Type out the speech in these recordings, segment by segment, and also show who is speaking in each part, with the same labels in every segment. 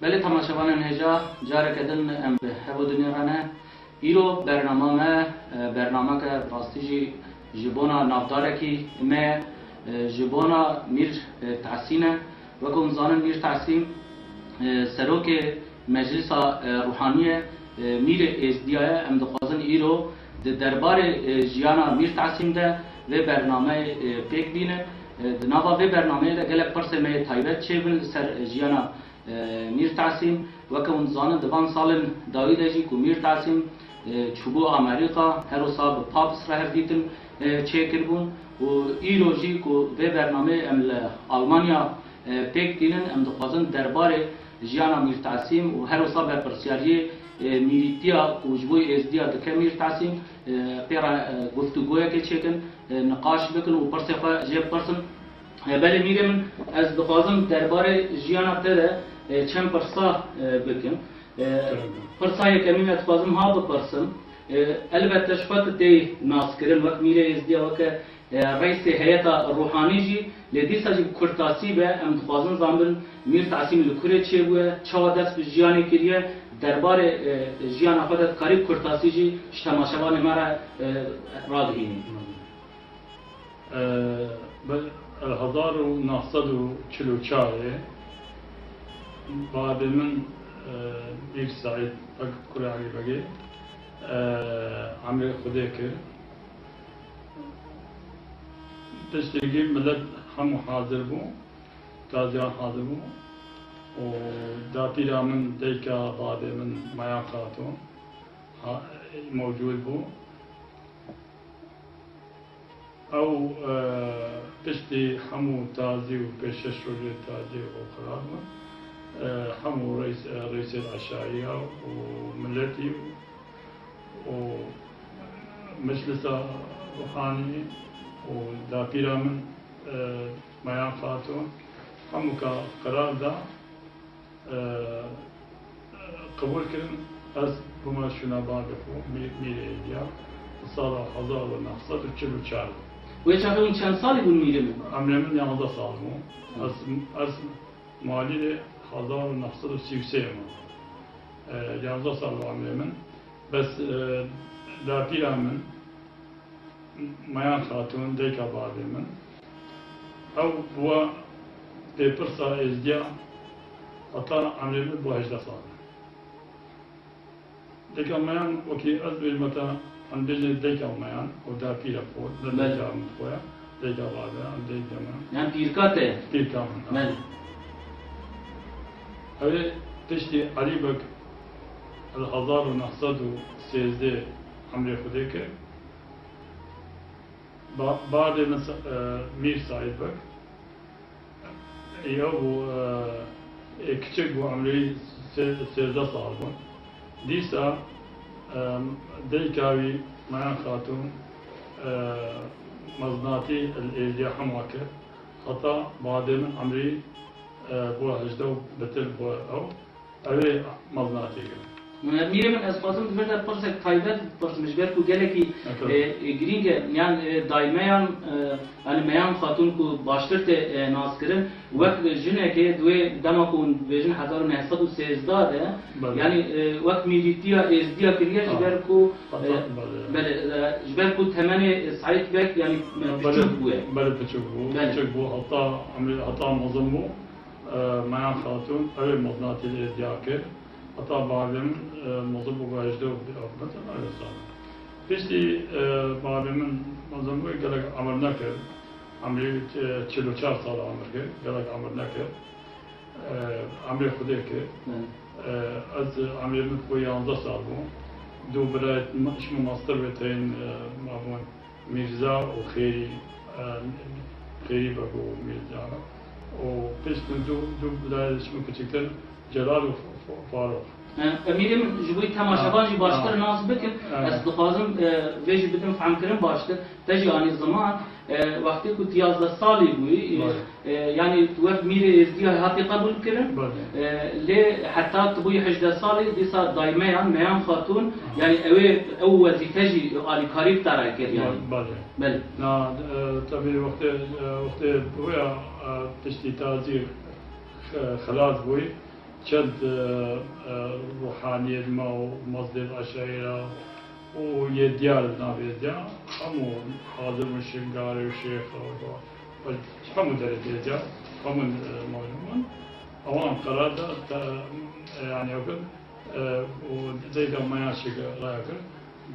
Speaker 1: بله تماشاوان هجا جاره کدن ام هبو دنیا رانه ایرو برنامه که راستی جبونا نافداره کی ما جبونا میر تحسینه وکم زانن میر تحسین سروک مجلس روحانیه میر ازدیای ام دخوازن ایرو دربار جیانا میر تحسین ده و برنامه پیک بینه نوا و برنامه ده گلک پرس می تایبت چه بین سر جیانا میر تحسین وکم زانن دوان سالن داویده جی کو میر تحسین چوبو آمریکا هر صاب پاپس را هردیتن چه کربون و ایروجی کو و برنامه ام آلمانیا پیک دینن ام دخوازن دربار جیانا میر تحسین و هر صاب پرسیاری میریتیا کوجبوی ازدیا دکه میر تحسین پیرا گفتگویا که چکن نقاش بکن و پرسه خوا جیب پرسن بله میره من از دخوازن دربار جیانا تره چند پرسا بکن پرسای کمی اتفاقم ها بپرسم البته شفت دی ناس کردن وقت میره ازدیا وقت رئیس هیئت روحانی جی لدیسا جی کرتاسی به ام دخوازن زامن میر تحسین لکوره چه بوده چه دست به جیانی کریه دربار جیان خودت کاری کرتاسی جی شتماشوان مرا رادهینی
Speaker 2: بل 1944 بعد من bir Said Kure Ali Bagi عمري خديكر تشتري ملت هم حاضر بو تازيان حاضر بو ودا بيرا من ديكا بعد من مايا خاتون موجود بو او تشتي حمو تازي وبيشش رجل تازي وخراب حمو رئيس العشائية وملتي ومجلس روحاني ودابيرا من ميان خاتون حمو كقرار دا قبول كرن از بما شنا بابخو ميري ايديا سال 1944
Speaker 1: و چه اون چند سالی بود میره من؟
Speaker 2: عمري من 11 سال بو از مالي 1933 11 سال عمري من بس دابيرا من ميان خاتون ديكا بعد من او بوا بيبرسا ازديا حتى عمري من بوا 11 سال ديكا ميان وكي ازبي متى عن ديكا ميان ودابيرا فوق ديكا من خويا ديكا بعد عن ديكا ميان
Speaker 1: يعني بيركاته
Speaker 2: بيركا من هذا تشتي قريبك 1913 عمري خديك بعد مير سعيد بك يابو küçük bu ameli sezda sağlam. Disa deykavi mayan khatun maznati el-evliya hamake hatta badem ameli bu hajda betel bu ev maznati.
Speaker 1: میره من از خواستم دفعه پرس تایبت پرس مشبر کو گله کی گرینگ یان دایمیان ان میان خاتون کو باشتر ته ناس کرن وقت جنه که دوی دما کون ویژن 1913 ده یعنی وقت میلیتیا ازدیا کریه جبر کو بله جبر کو ثمن سعید بک یعنی بچوک بوه
Speaker 2: بله بچوک بو حتی عمل حتی منظم بو میان خاتون اول مزناتی ازدیا کرد حتى بعدين موضوع بواجده مثلا على الصعب. بيشتي بعدين موضوع قال لك عملنا كده عملي تشيلو 4 صار عمر كده قال لك عملنا كده عملي خديه كده از عملي من خويا 11 صار بو دو بداية شو ماستر بتين معمول ميرزا وخيري خيري بقو ميرزا وبيشتي دو بداية شو كتير جلال فاروق
Speaker 1: میریم جوی تماشاگان جی باشتر ناز بکن از دخوازم ویجی بدم فهم کرن باشتر تجی آنی زمان وقتی که 11 سالی بوی یعنی وقت میره ازدیا هاتی قبول کرن لی حتی تبوی 18 سالی دیسا دایمیان میان خاتون یعنی او وظیفه جی آلی کاریب ترا کرد یعنی
Speaker 2: بله نه طبعی وقتی بویا تشتی تازی خلاص بوی چند روحانیت ما و مصدر عشایره و یه دیار نابید یا همو حاضر و شنگار و شیخ و همو درجه جا همو معلومان اوان قرار دا يعني وقت وزي ده ما يعشق رايكر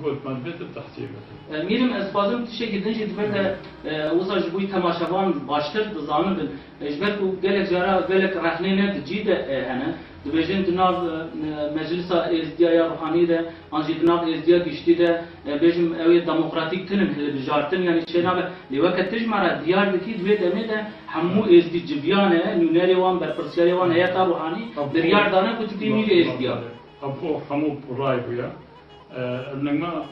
Speaker 2: قلت من بيت التحصيل
Speaker 1: میرم از بازم تیشه گدن جد برده وصل جبوی تماشاوان باشتر دزانم بن جبر کو گلک جارا گلک رخنه نه جیده هنه دبیجن دناب مجلس ازدیا یا روحانی ده آنجی دناب ازدیا گشتی ده بیجم اوی دموکراتیک تنن هل بجارتن یعنی چه نابه لیوکت تجمعه دیار دکی دوی دمه ده همو ازدی جبیانه نیونری وان برپرسیاری وان هیئتا روحانی دریار دانه کتی میره ازدیا
Speaker 2: ابو همو رای بویا انما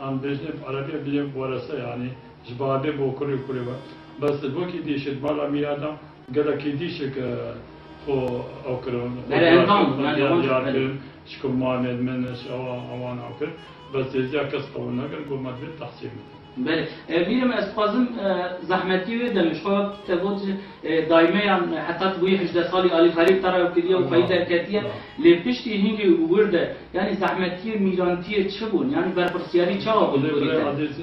Speaker 2: عن بجنب عربية بيجي ورثة يعني جبابة بوكري كوري بس الوقت ديشت بالا ميادا قال لك ديشك خو أوكرون يعني شكو معامل من شو أوان أوكر بس إذا كسبونا قال ما تبي تحسين
Speaker 1: بله میرم از خازم زحمتی و دانشگاه تبود دائما حتی توی 18 سالی علی فریب طرف کردی و فایده کردیه لپشتی هنگی ورده یعنی زحمتی میلانتی چه بود یعنی برپرسیاری چه بود
Speaker 2: عزیز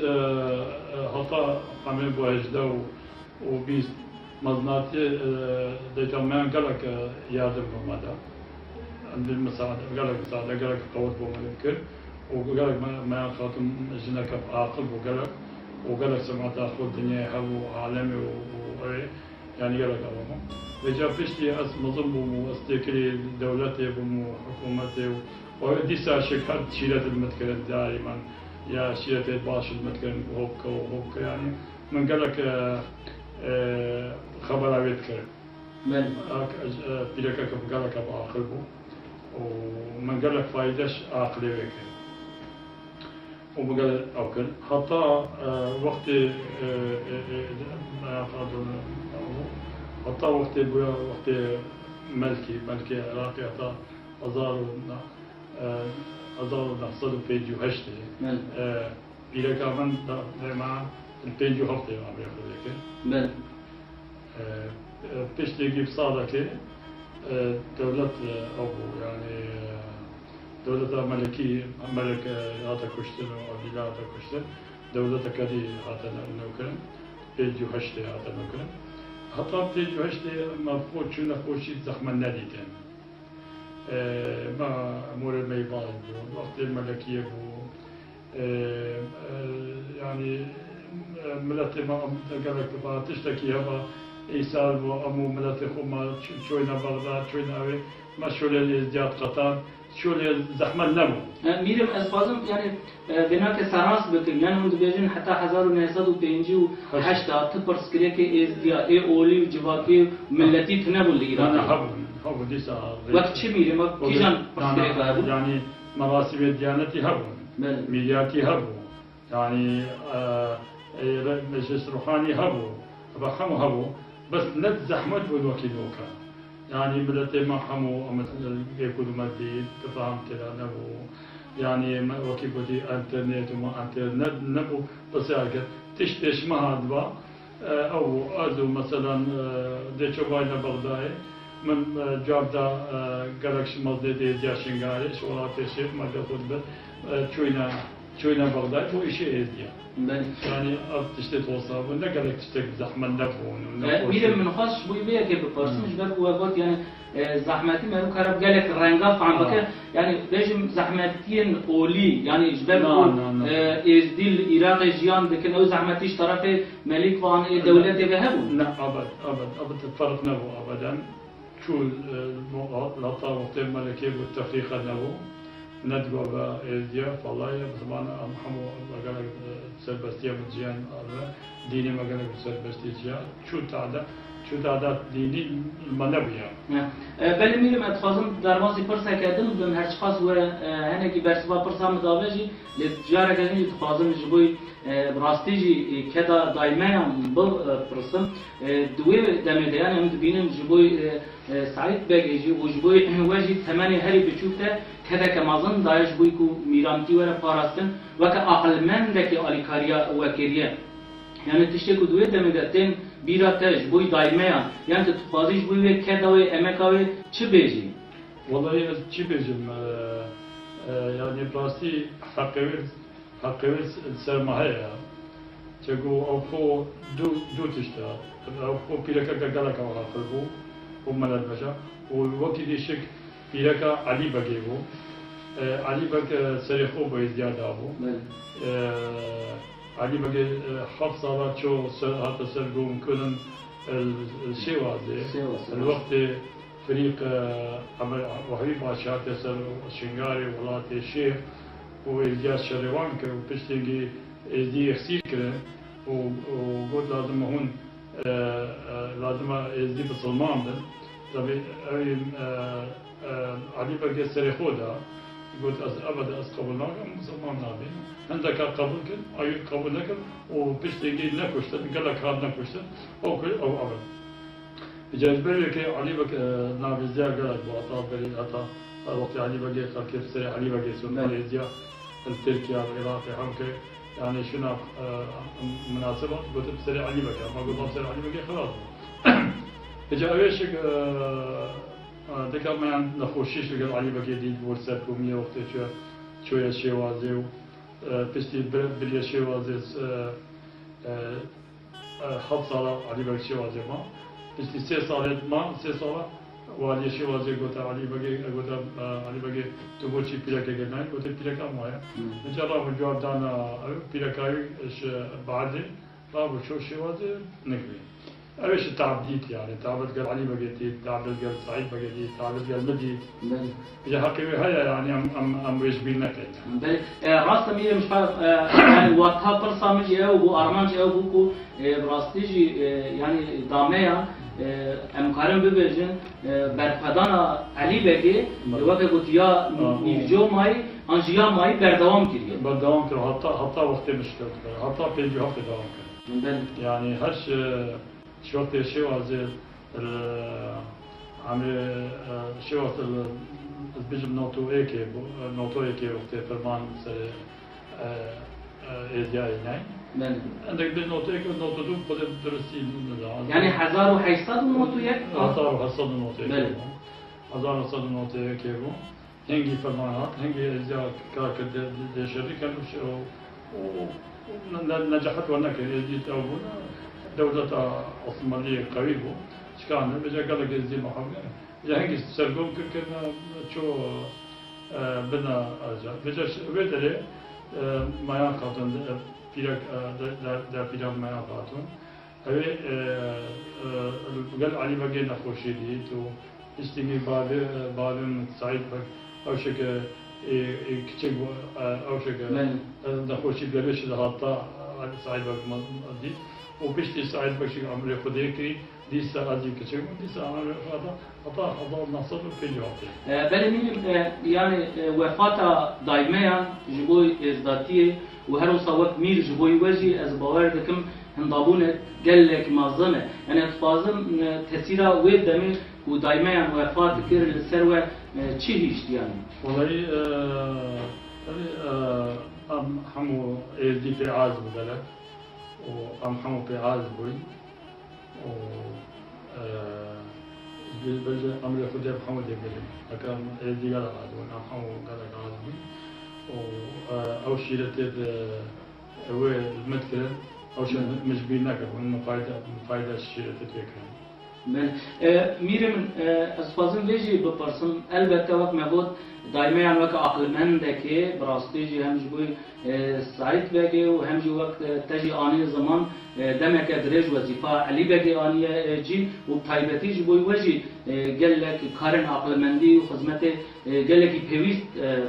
Speaker 2: حتی همین با 18 و 20 مزناتی دیتا من گلک یادم بوده عند المساعدة قالك مساعدة قالك قوت بومنكر وقالك ما خاطم جنك عاقل وقالك سمعت اخو الدنيا هو عالمي يعني قالك أبوه وجا فيشتي أس مظلم واستكري دولتي وحكومتي ودي ساشك هاد شيلة المتكر دائما يا شيلة باش المتكر وهوك يعني من قالك خبر عبيد كرم بيلك قالك أبو عاقل بو ومن قالك فايدش عاقلي ويك وبقال أوكل حتى وقت حتى وقت ملكي عراقي حتى أزار نحصل بيجو هشتي بيلك من مع البيجو هفتي عم ياخذ هيك
Speaker 1: بل
Speaker 2: بيشتي بصادك دولة أبو يعني دولة ملكية ملك هذا كشتن وعبيلة هذا كشتن دولة كذي هذا نوكرن بيجو هشتي هذا نوكرن حتى بيجو هشتي ما فوت شو نفوت شيء زخم النديتين ما أمور الميبال وقت الملكية بو يعني ملتي ما قالك تبغى تشتكي هذا إيصال وأمو ملتي خما شوينا بغداد شوينا أوي ما شو الازدياد قطار شو زحمة نمو
Speaker 1: میرم از بازم یعنی بنا که سراس بکنیم یعنی هم بیاجن حتی 1958 تپرس کریه که ازدیا اولی و جواکی ملتی تنبول ایران
Speaker 2: هبو ديسا
Speaker 1: وقت چه میریم وقت کیجان پرس کریه که هبو
Speaker 2: يعني مراسم الديانتي هبو ميلياتي هبو يعني مجلس روحاني هبو بخمو هبو بس ند زحمة بالوكيل وكان يعني بلتي ما حمو مثلا يكونوا مادي تفهم كذا نبو يعني وكيف بدي انترنت وما انترنت نبو بس يعني تشتش ما هذا او ازو مثلا ديشو باينا بغداد من جاب دا جالكش مزدي دي جاشنغاري شورات الشيخ ما تاخذ شوينا بغداد هو شيء ازديا يعني تشتي توصل ولا قالك تشتي زحمه نفون
Speaker 1: میرم من خاص بوی بیا که بپرسمش بر وقت یعنی زحمتی مرو کرب قالك رنگا فهم بکر یعنی بيجم زحمتين اولي يعني جبر ازديل العراق جيان لكن او زحمتيش طرف ملك وان دولته بهبو
Speaker 2: لا ابد الفرق نبو ابدا شو الوطا وقت الملكيه والتفريق نبو ندقوا بإزديا فالله بزمان محمو قالك سربستيا متجيان ديني ما قالك سربستيا شو تعداد ديني المنبيا
Speaker 1: بله میرم اتخاذم درمازی پرسه کردم دم هر چخاص و هنه کی برسوا پرسام داوجی لتجاره کردن اتخاذم جبوی براستیجی کدا دایما بل پرسم دوی دمه دیان هم بینم جبوی سعید بگیجی و جبوی وجی ثمانیه هری بچوکته کدا کمازن دایش بوی کو میرانتی وره پاراستن و که عقلمند که آلیکاریا وکریه يعني تشتكو دوية دمدتين بيرا تاج بوي دايميا يعني تتخاذيش بوي كداوي امكاوي چه بيجي
Speaker 2: والله چی بجم يعني براسي حقيقة سرمایه چگو او خو دو تشتا او خو پیرکا گلکا ولا قلبو و ملل بشا و وقتی دیشک پیرکا علی بگی بو علی بگ سری خوب ازدیاد آبو علی بگی 7 سالات شو حتى سرقوم كلن الشوازي الوقت فريق وحبيب عشات يسر شنغاري ولاتي الشيخ وإلجاز شريوان وبشتنجي ازدي يخسير كده وقلت لازم هون لازم ازدي بسلمان ده طبي علي بقى سري خودا قلت ابدا قبلناك مسلمان نابي عندك قبول كل اي قبول لك وبشتنجي نكشت قال لك هذا نكشت او كل او ابدا بجاز بالك علي بقى نابي زيا قال لك بعطاء بري عطاء وقت علي بقى قال كيف سري علي بقى سنة زيا التركيا العراقي حمكه يعني شنو مناسبة قلت بسري علي بقى ما قلت بسري علي بقى خلاص اجا اويشك دكا ما نخوشيش قال علي بقى دي ورسات كومية وقت شوية شوازي بشتي بريا شوازي حد صالة علي بقى شوازي ما بشتي 3 سالة ما 3 سالة والي شوازي قلت علي بقى تقول شي بيلك جناي قلت بيلك أموايا إن شاء الله بجواب دانا بيلكاي إيش بعدين رابو شو شوازي نكمل أيش تعبديت يعني تعبت قال علي بقيتي تعبت قال سعيد بقيتي تعبت قال مدي يا حقيقي هيا يعني أم ويش بينك
Speaker 1: يعني راست مية مش عارف يعني وقتها فرصة مجي أو بو أرمانج أو بوكو براستيجي يعني داميا امکارم ببینن برفدانا علی بگه وقتی گفت یا نیوجو مای انجیا مای بردوام کردی
Speaker 2: بردوام کرد حتی وقتی مشکل کرد حتی 5 هفته دوام کرد يعني هرش شوط شو هذا عمل شوط بيجم نوتو ايكي وقت فرمان سر ازياء ناي عندك بين نوتو ايكي ونوتو دو بدأ درسي
Speaker 1: يعني 1800 ونوتو يك
Speaker 2: 1800 ونوتو ايكي 1800 ونوتو ايكي هنجي فرمانات هنجي ازياء كاك دشري كانوا شو نجحت ونك جيت أبونا دولة عثمانية قريبة شكان بجا قال لك زي محمد بجا هنجي سرقوم كنا شو بنا أرجع بجا بدري ما ينقطن بيرك دا بيرك ما ينقطن هذي قال علي بقى نخوشي دي تو استني بعدين سعيد بق أو شك كتير أو شك نخوشي بلش هاتا سعيد بق دي وبشتي سعيد بق شيء عمله خديكي دي سعادي كتير دي سعادة هذا نصب في جوابه.
Speaker 1: بله يعني وفاة دائما جبوي إزداتية وهرو صوت مير جبوي وجي از باور دكم هندابونه قال لك معظمه يعني تفاضل تسيرة ويد دمي ودائما وفاة كير الثروة تشيهش يعني.
Speaker 2: والله أم حمو دي في عازب بلد وأم حمو في عازب بوي و بلجأ أمر خدي بحمو دي بلد لكن دي قال عازب أم حمو قال عازب بوي و أو شيء لتد هو المذكرة أو شيء مش بينك وإنه فايدة الشيء لتتذكره.
Speaker 1: من میرم از فازم ویژی بپرسم البته وقت مبود دائما هم وقت عقل مند که براستی جی هم جوی سعید بگه و هم جو وقت تجی آنی زمان دمک درج وظیفه علی بگه آنی جی و تایبتی جوی وجی گلک کارن عقل مندی و خدمت گلکی پیوست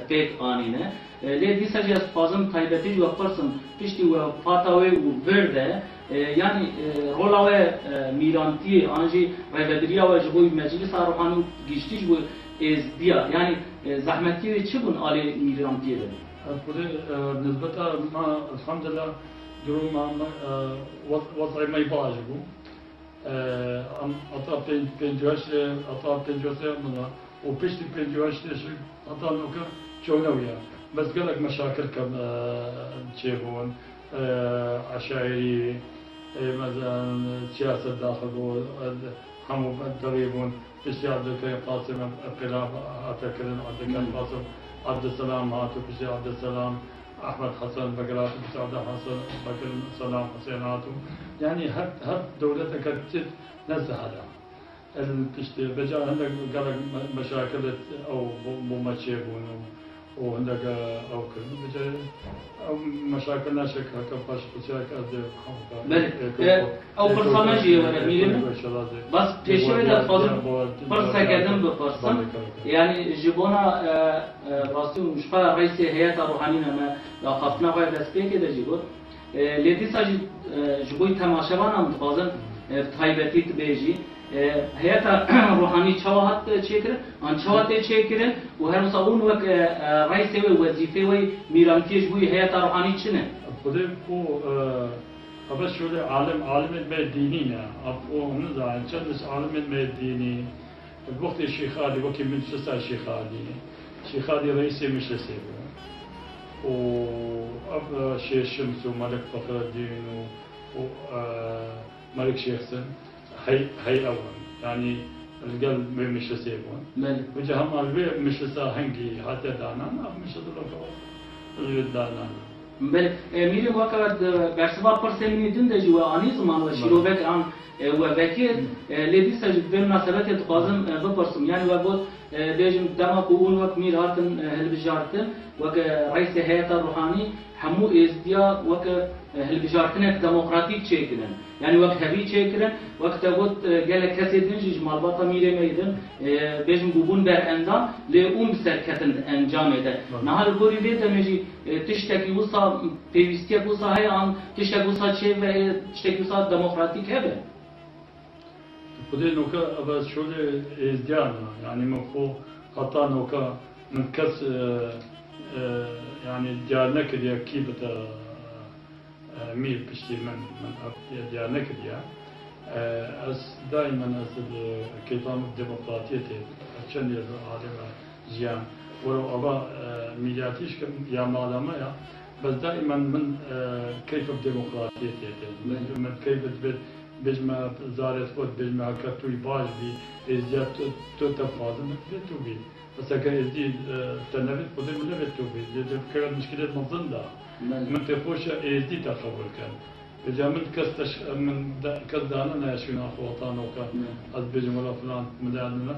Speaker 1: پیک آنی نه لیدی سجی از فازم تایبتی جو پرسم پشتی و فاتاوی و ورده يعني رولاوه ميلانتي انجي ريفدريا وجبوي مجلس روحاني گشتي جبوي از ديا يعني زحمتي چبون على ميلانتي ده
Speaker 2: أقول نسبة ما الحمد لله درو ما وضعي ما يباجبو ام اتا بنجوش اتا بنجوش منا وبشتي بنجوش اتا نوكا شونويا بس قالك مشاكل كم تشيبون عشائري مثلا سياسة داخل حمو تقريبا بشي عبد الكريم قاسم خلاف أتكلم عبد الكريم قاسم عبد السلام هاتو بشي عبد السلام أحمد حسن بقرات بشي عبد الحسن بكر سلام حسين هاتو يعني هب دولتك كتير نزه هذا التشتي بجا عندك قالك مشاكل أو مو مشيبون وعندك أو كل بجا أو مشاكل ناشك كفاش بشاك أدي
Speaker 1: بله أو برسامجي ولا ميلم بس تشوي ده فاضل برسا قدم بفرسم يعني جبونا راسي مشفى رئيس هيئة روحانية ما لاقتنا غير دسبيك ده جبور لدي ساجي جبوي تماشاوانا متقازن تايبتي تبيجي هيئة روحاني شواهد تشكر عن شواهد تشكر وهر مسؤول وك رئيس وظيفة وميرانتي جبوي هيئة روحاني شنو؟
Speaker 2: بدي كو أبى شو ده عالم المدينية أبو نزاع شدش عالم المديني الوقت الشيخ علي وكي من شسا الشيخ علي رئيسي مش لسيبه وأب شيخ شمس وملك فخر الدين وملك شيخسن هي أول يعني القلب مش لسيبه وجهم البيع مش لسا هنجي حتى دانا مش لسا الود دانا
Speaker 1: بله میریم وقت برسوا پرسیمی دن دجوا آنی زمان و شروبک آن و وکیل لیدی سجد به مناسبت تقازم بپرسم یعنی و بود بیشم دما کون وقت میراتن هلبجارتن وک رئیس هیئت روحانی همو ازدیا وک هلبجارتن دموکراتیک چیکرن یعنی وقت هبی چیکرن وقت بود گل کسی دنجی مالباتا میره میدن بیشم بودن بر اندام لیوم سرکتن انجام ده نهال گوری بیت میجی تشتکی وصا پیوستیا وصا هی آن تشتکی وصا چه و تشتکی وصا دموکراتیک هبه
Speaker 2: بدي نوكا بس شو ازديانا يعني مفهو حتى نوكا من كس يعني ديالنا كديا كيبت ميل بشتي من ديالنا كديا أس دائما أس الكتاب الديمقراطية عشان يعلم زيان ولو أبا ميلاتيش يا معلمة يا بس دائما من كيف الديمقراطية من كيف بجمع زارت خود بجمع كتوي باج بي ازدياد تو تفاضل بيتو بي بس اگر ازدي تنبت خود من بيتو بي جد كانت مشكلة مظلة من تفوش ازدي تخبر كان بجا من كستش من كز دانا ناشونا خوطان وكا از بجمع ولا فلان مدانا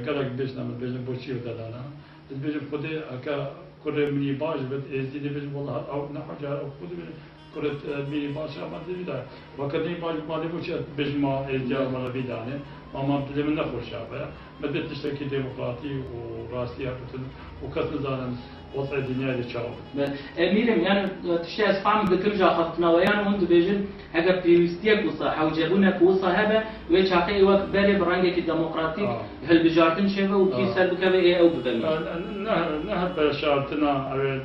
Speaker 2: قالك بيجنا من بجمع بوشي ودانا از بجمع خود اكا كره مني باج بد ازدي بجمع والله او نحو جار او خود كرت بيني باشا ما تدري ده وكذي ما بيقولش بجمع إزدياد ولا بيدانه ما بدي من نخور شعبه بدي تشتكي ديمقراطي وراسية وكسر زالن وضع الدنيا اللي شعب.
Speaker 1: ميرم يعني تشتى أسفام ذكر جا خطنا ويان وند بيجن هذا بيستيق وصا حوجبونا كوصا هذا ويشاقي وقت بالي برانجك الديمقراطي هل بجارتن شبه وكي سلب كبه إيه أو بدمي.
Speaker 2: نهب بشارتنا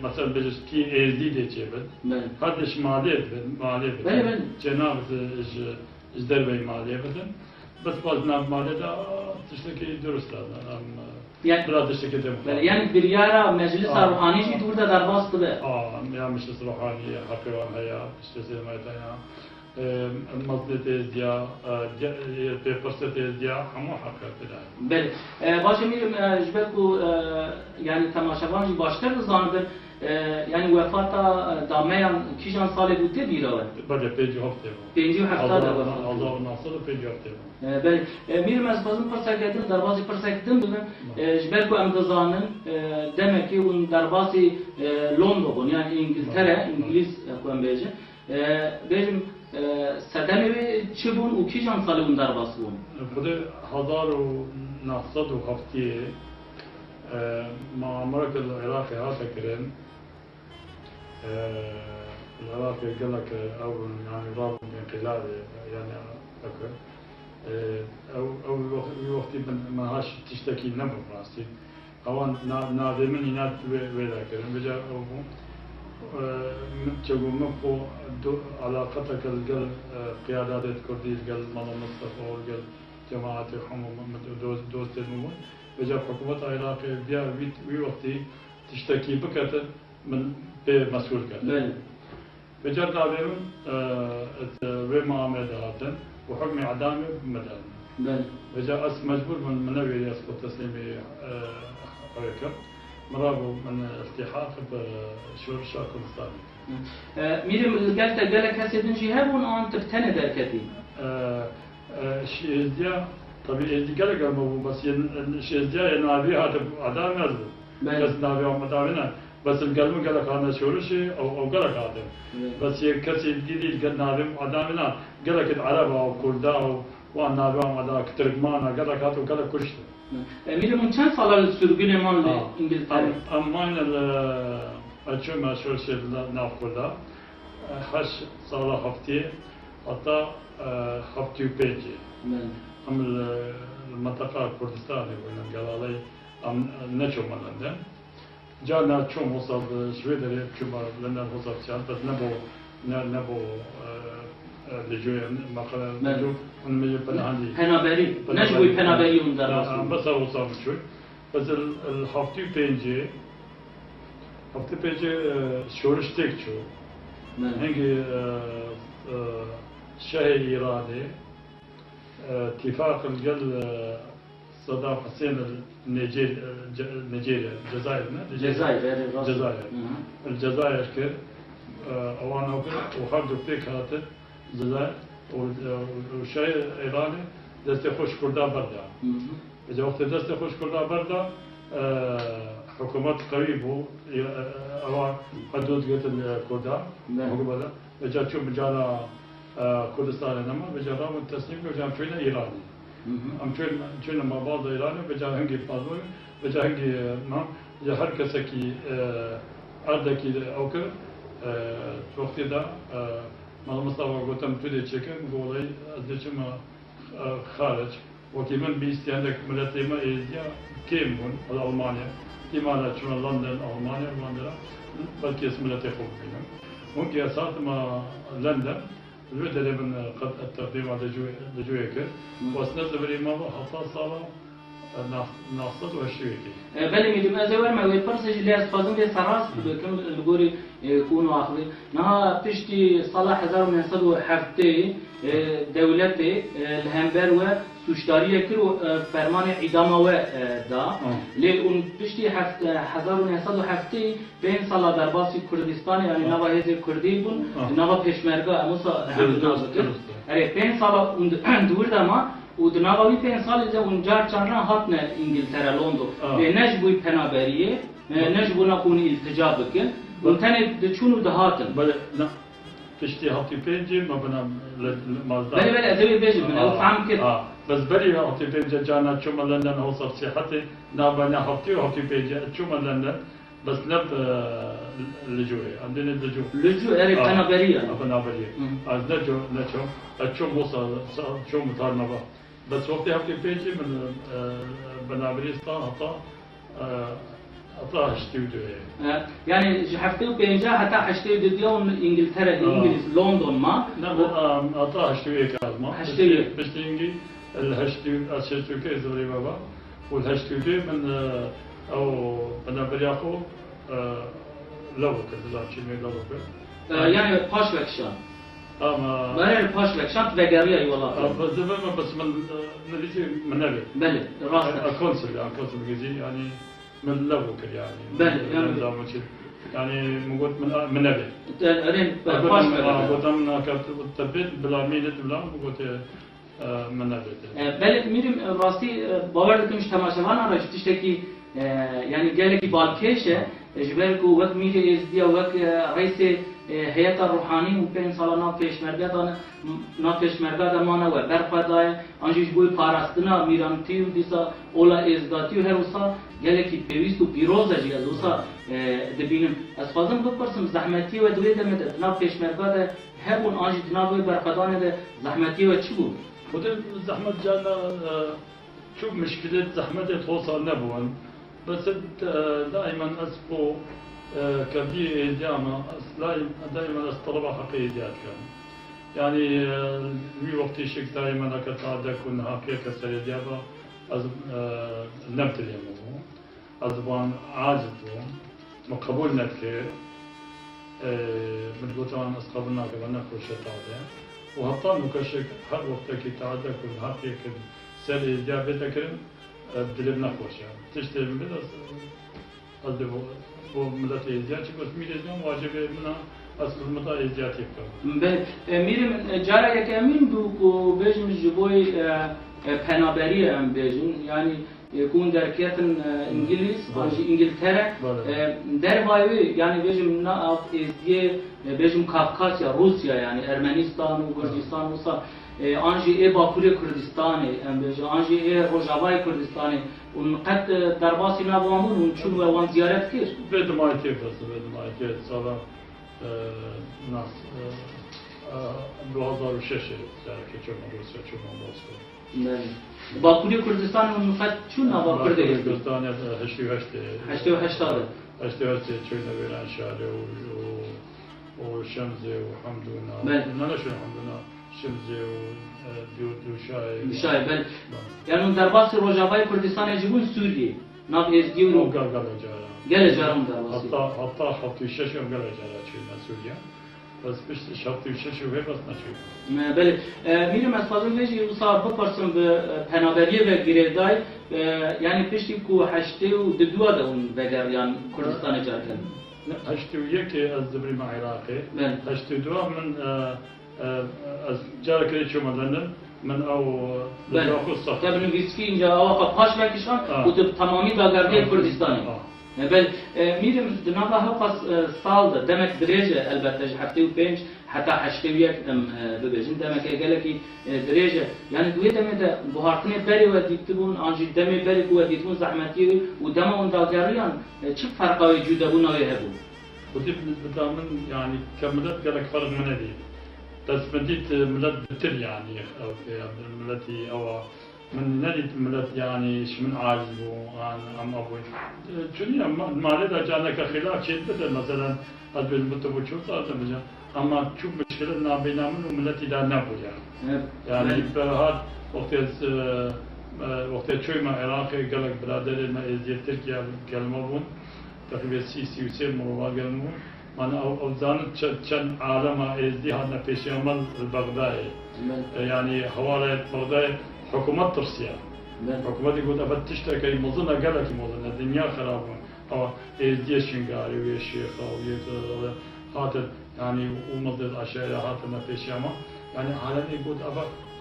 Speaker 2: مثلا بجس كي إزدي جبل. هذا مالية بدن. جناب إزدربي مالية بدن. بس بعضنا مالية تشتكي درست هذا.
Speaker 1: يعني بريارة مجلس روحاني جي دور ده درباس تبع.
Speaker 2: يا مجلس روحاني حقيقة هيا استاذ مايتايا مصدت ازديا بيبرست ازديا همو حقيقة بده.
Speaker 1: بله باشه میرم جبركو يعني تماشاوان جي باشتر زاندن يعني وفات داميان كيشان سال بوده بيراوه.
Speaker 2: بله 5 هفته.
Speaker 1: 5 هفته ده وفات.
Speaker 2: الله ناصر 5 هفته.
Speaker 1: بله میرم از بازم پرسکردن دربازی پرسکردن بودن جبركو امدزانن دمکی اون دربازی لندن يعني انجلترا انجليز اكون بيجي بيجم سدمي چبون و كيجان سال اون درباز بون.
Speaker 2: بده 1900 هفته مع مركز العراقي هذا كريم العراقي قال لك أول يعني رابط انقلابي يعني أكثر أو وقت ما هاش تشتكي نمو راسي أوان نادي مني ناد ولا كريم بجا أبو تجو مكو علاقتك الجل قيادات الكردي الجل مالا مصطفى والجل جماعة حمو دوست المون بجا حكومة العراق بيا وي وقتي تشتكي بكت من بمسؤول كان. بجا دابين وما عمل هاتن وحكم إعدامي بمدن.
Speaker 1: بله.
Speaker 2: وجا أس مجبور من منوي يسقط تسليمي هيك مرابو من التحاق بشورشا كردستاني.
Speaker 1: میریم گلک هستی دنجی هبون آن تبتنه در کتی.
Speaker 2: شیزدیا طبیعی گلک هم بس شیزدیا ناوی هات عدم نزد. بس ناوی هم عدم نه. بس القلم گلک آن شورشی أو گلک آدم. بس یک کسی دیدی گل ناوی عدم نه گلک عرب أو کرد أو وان ناوی هم عدم ترکمان گلک هات و گلک کشت.
Speaker 1: میریم اون چند سال سرگین مان انگلترا.
Speaker 2: امان أشوف ما شو الشيء ناف كله 8 سال هفتي حتى هفتي بيجي هم المنطقة كردستاني وين قال علي أم نشو من لندن جانا شو مصاب سويدري شو ما لندن مصاب شان بس نبو لجوء ما قال لجوء من مجيء بنهندي
Speaker 1: هنابري نجوي هنابري من دراسة
Speaker 2: بس هو صار شوي بس الهفتي بيجي هفته پیش شورش تک شو هنگی شهر ایرانی اتفاق الجل صدام حسين نيجيريا الجزائر الجزائر كر اوانا وخرجوا فيك هات الجزائر وشهر ايراني دست خوش كردا بردا اذا وقت دست خوش كردا بردا حكومات قوي بو اوان حدود قلت الكردان حكومة بجا شو بجانا كردستان انما بجانا والتسليم بجا شوينا ايراني ام شوينا مع بعض ايراني بجا هنجي بازوي بجا هنجي ما بجا هر كسكي اردكي اوكر وقت دا ما مصطفى قلتم تودي تشيكن قولي ازدشم خارج وكي من بيستي عندك ملتي ما ايزيا كيم هون المانيا إيمانا شو لندن ألمانيا لندن بلكي اسم لا تخوف فينا ممكن أساس ما لندن الوحدة من قد التقديم على لجويك وسنزل بالإمام حتى صار ناقصت وهالشويكي.
Speaker 1: بله میدونم از اول ما ویپرسش لیاز فازم به سراس بکن الگوری کون واخلی نها پشتی سال 1907 دولت الهمبر و سوشداری کرد فرمان اعدام و دا لیل اون پشتی 1907 بین سال در باسی کردستان یعنی نوا هزار کردی بون نوا پشمرگا اموسا همدان بکن. اره بین سال اون دور دما و دنیاوی 5 سال از اونجا چندان هات نه انگلترا لندن نجبوی پنابریه نجبو نکونی التجا بکن و تنه دچونو دهاتن.
Speaker 2: بله نه پشتی هاتی پنجی ما بنام مازدار.
Speaker 1: بله ازوی بیشتر من فهم کرد.
Speaker 2: بس بری هاتی پنجی جانا چوم لندن هوسف صحتی نابنا هاتی پنجی چوم لندن بس نب لجوء عندنا
Speaker 1: لجوء يعني پنابریه.
Speaker 2: پنابریه. از نجو چوم وصل چوم مثال نبا. بس وقتی هفته پیشی من بنابریستان حتی هشتی دویه.
Speaker 1: یعنی هفته پیشا حتی هشتی دویون انگلترا انگلیس لندن ما.
Speaker 2: نه حتی هشتی یک ما.
Speaker 1: هشتی.
Speaker 2: بشتی انگی الهشتی اشتری که زوری بابا والهشتی دوی من او بنابریاخو لو كذا شيء لو
Speaker 1: يعني باش وكشان.
Speaker 2: اما
Speaker 1: بله باش وكشان تبغى والله.
Speaker 2: بس من نريد من نبي.
Speaker 1: بله راسك.
Speaker 2: الكونسل جزي يعني من لو يعني.
Speaker 1: بله
Speaker 2: يعني موجود من نبي.
Speaker 1: أرين باش وكشان.
Speaker 2: قلت أنا كتبت بلا ميلة بلا موجود من نبي.
Speaker 1: بله میریم راستی باور دارم که تماشاوان را شفتیش يعني قالك بالكيشه جبالكو وقت ميري ازديا وقت رئيس هيئة الروحاني وبين صالنا فيش مرقادا مانا و برخدای انجيش بوي پاراستنا ميرانتي و ديسا اولا ازداتي و هر وصا قالك بيويست و بيروزا جي از وصا دبينم اسفازم بپرسم زحمتي و دوي دمت اتنا فيش مرقادا هبون انجي دنا بوي برخدان ده زحمتي و چي بود؟
Speaker 2: خود زحمت جانا شوف مشكلة زحمت توصل نبوان بس دائما اسبو كبير دياما دائما استربع حقيقيات كان يعني في وقت شيك دائما كتعدى كنا حقيقة سريديابا از نبت اليوم ازبان عاجزو مقبول نتكي من قطعان اسقبنا كبنا كل شيء تعدى وهطان مكشك هر وقت كي تعدى كل حقيقة سر ازدیاد بتکرن دلم نخوش يعني تشتري بس قصدي هو ملت ازدیاد چه بس میره ازدیاد واجبه منا اصل متا ازدیاد يكتب.
Speaker 1: بله میرم جاره یک امین بو کو بجم جبوی پنابری ام بجن یعنی يكون دركيتن انجليز انجي انجلترا در وايوي يعني بيجم ناف ازديه بيجم كافكاسيا روسيا يعني ارمنستان وكردستان وصا انجي اي باكوري كردستاني ام بيجي انجي اي روجافاي كردستاني ونقد درباسي نابامون ونشوف وان زيارات كير
Speaker 2: بيد ما يتيب بس بيد ما يتيب صار ناس 2006 دركي چون روسيا چون موسكو
Speaker 1: باكوري كردستان ونقد شو نابا
Speaker 2: كردستان
Speaker 1: 88
Speaker 2: چون ويران شاري وشمزه وحمدونا لا شو حمدونا شمزه
Speaker 1: ودوشاي بل يعني درباسي روجافاي كردستان يجيبون سوريا ناب ازدي و قال جارم درباسي
Speaker 2: حتى خطي الشاشه قال جارا چينا سوريا بس بس شرطي الشاشه وهي بس نشوف
Speaker 1: بله میرم از فاضل ویژی وصار بپرسم به پنابریه و گریدای یعنی پشتی کو هشته و دو اون بگر یعنی کردستان جارکن
Speaker 2: هشته و یک از دبری مع عراقي هشته دو من از جاركي شو مثلا من او
Speaker 1: خصوصا طبعا ويسكي اینجا آقا پاش بکشان و تمامی داگردی کردستانی بل میرم دنابا هفاس سال ده دمك درجة البته هفته و پنج حتى هشته و یک ببجن دمك اگلکی درجة يعني دوی دمه ده بهارتنه بری و دیتبون آنجی دمه بری و دیتبون زحمتی و دم اون داگریان چه فرقای جدا بون آیه هبون
Speaker 2: ودي بدامن يعني كملت قالك فرق من هذه تسمديت ملت بتر يعني او ملتي او من نريد ملت يعني ايش من عاجز عن ام ابوي شنو ما لدا جانك خلاف شيء مثلا قد المتبو شو صار اما شوف مشكلتنا بيننا وملتي دا نابو يعني فهذا وقت شوي مع عراقي قالك برادر ما ازيد تركيا كلمه تقريبا سي مروا قالوا أنا أوزان چند عالم ازدي هذا پیش عمل بغداد يعني حوالي بغداد حكومة ترسيا حكومة يقول أبد تشترك أي مظنة قالك مظنة الدنيا خراب أو ازدي شنقاري ويشيخ أو هذا يعني ومضي الأشياء هذا ما پیش عمل يعني حالا يقول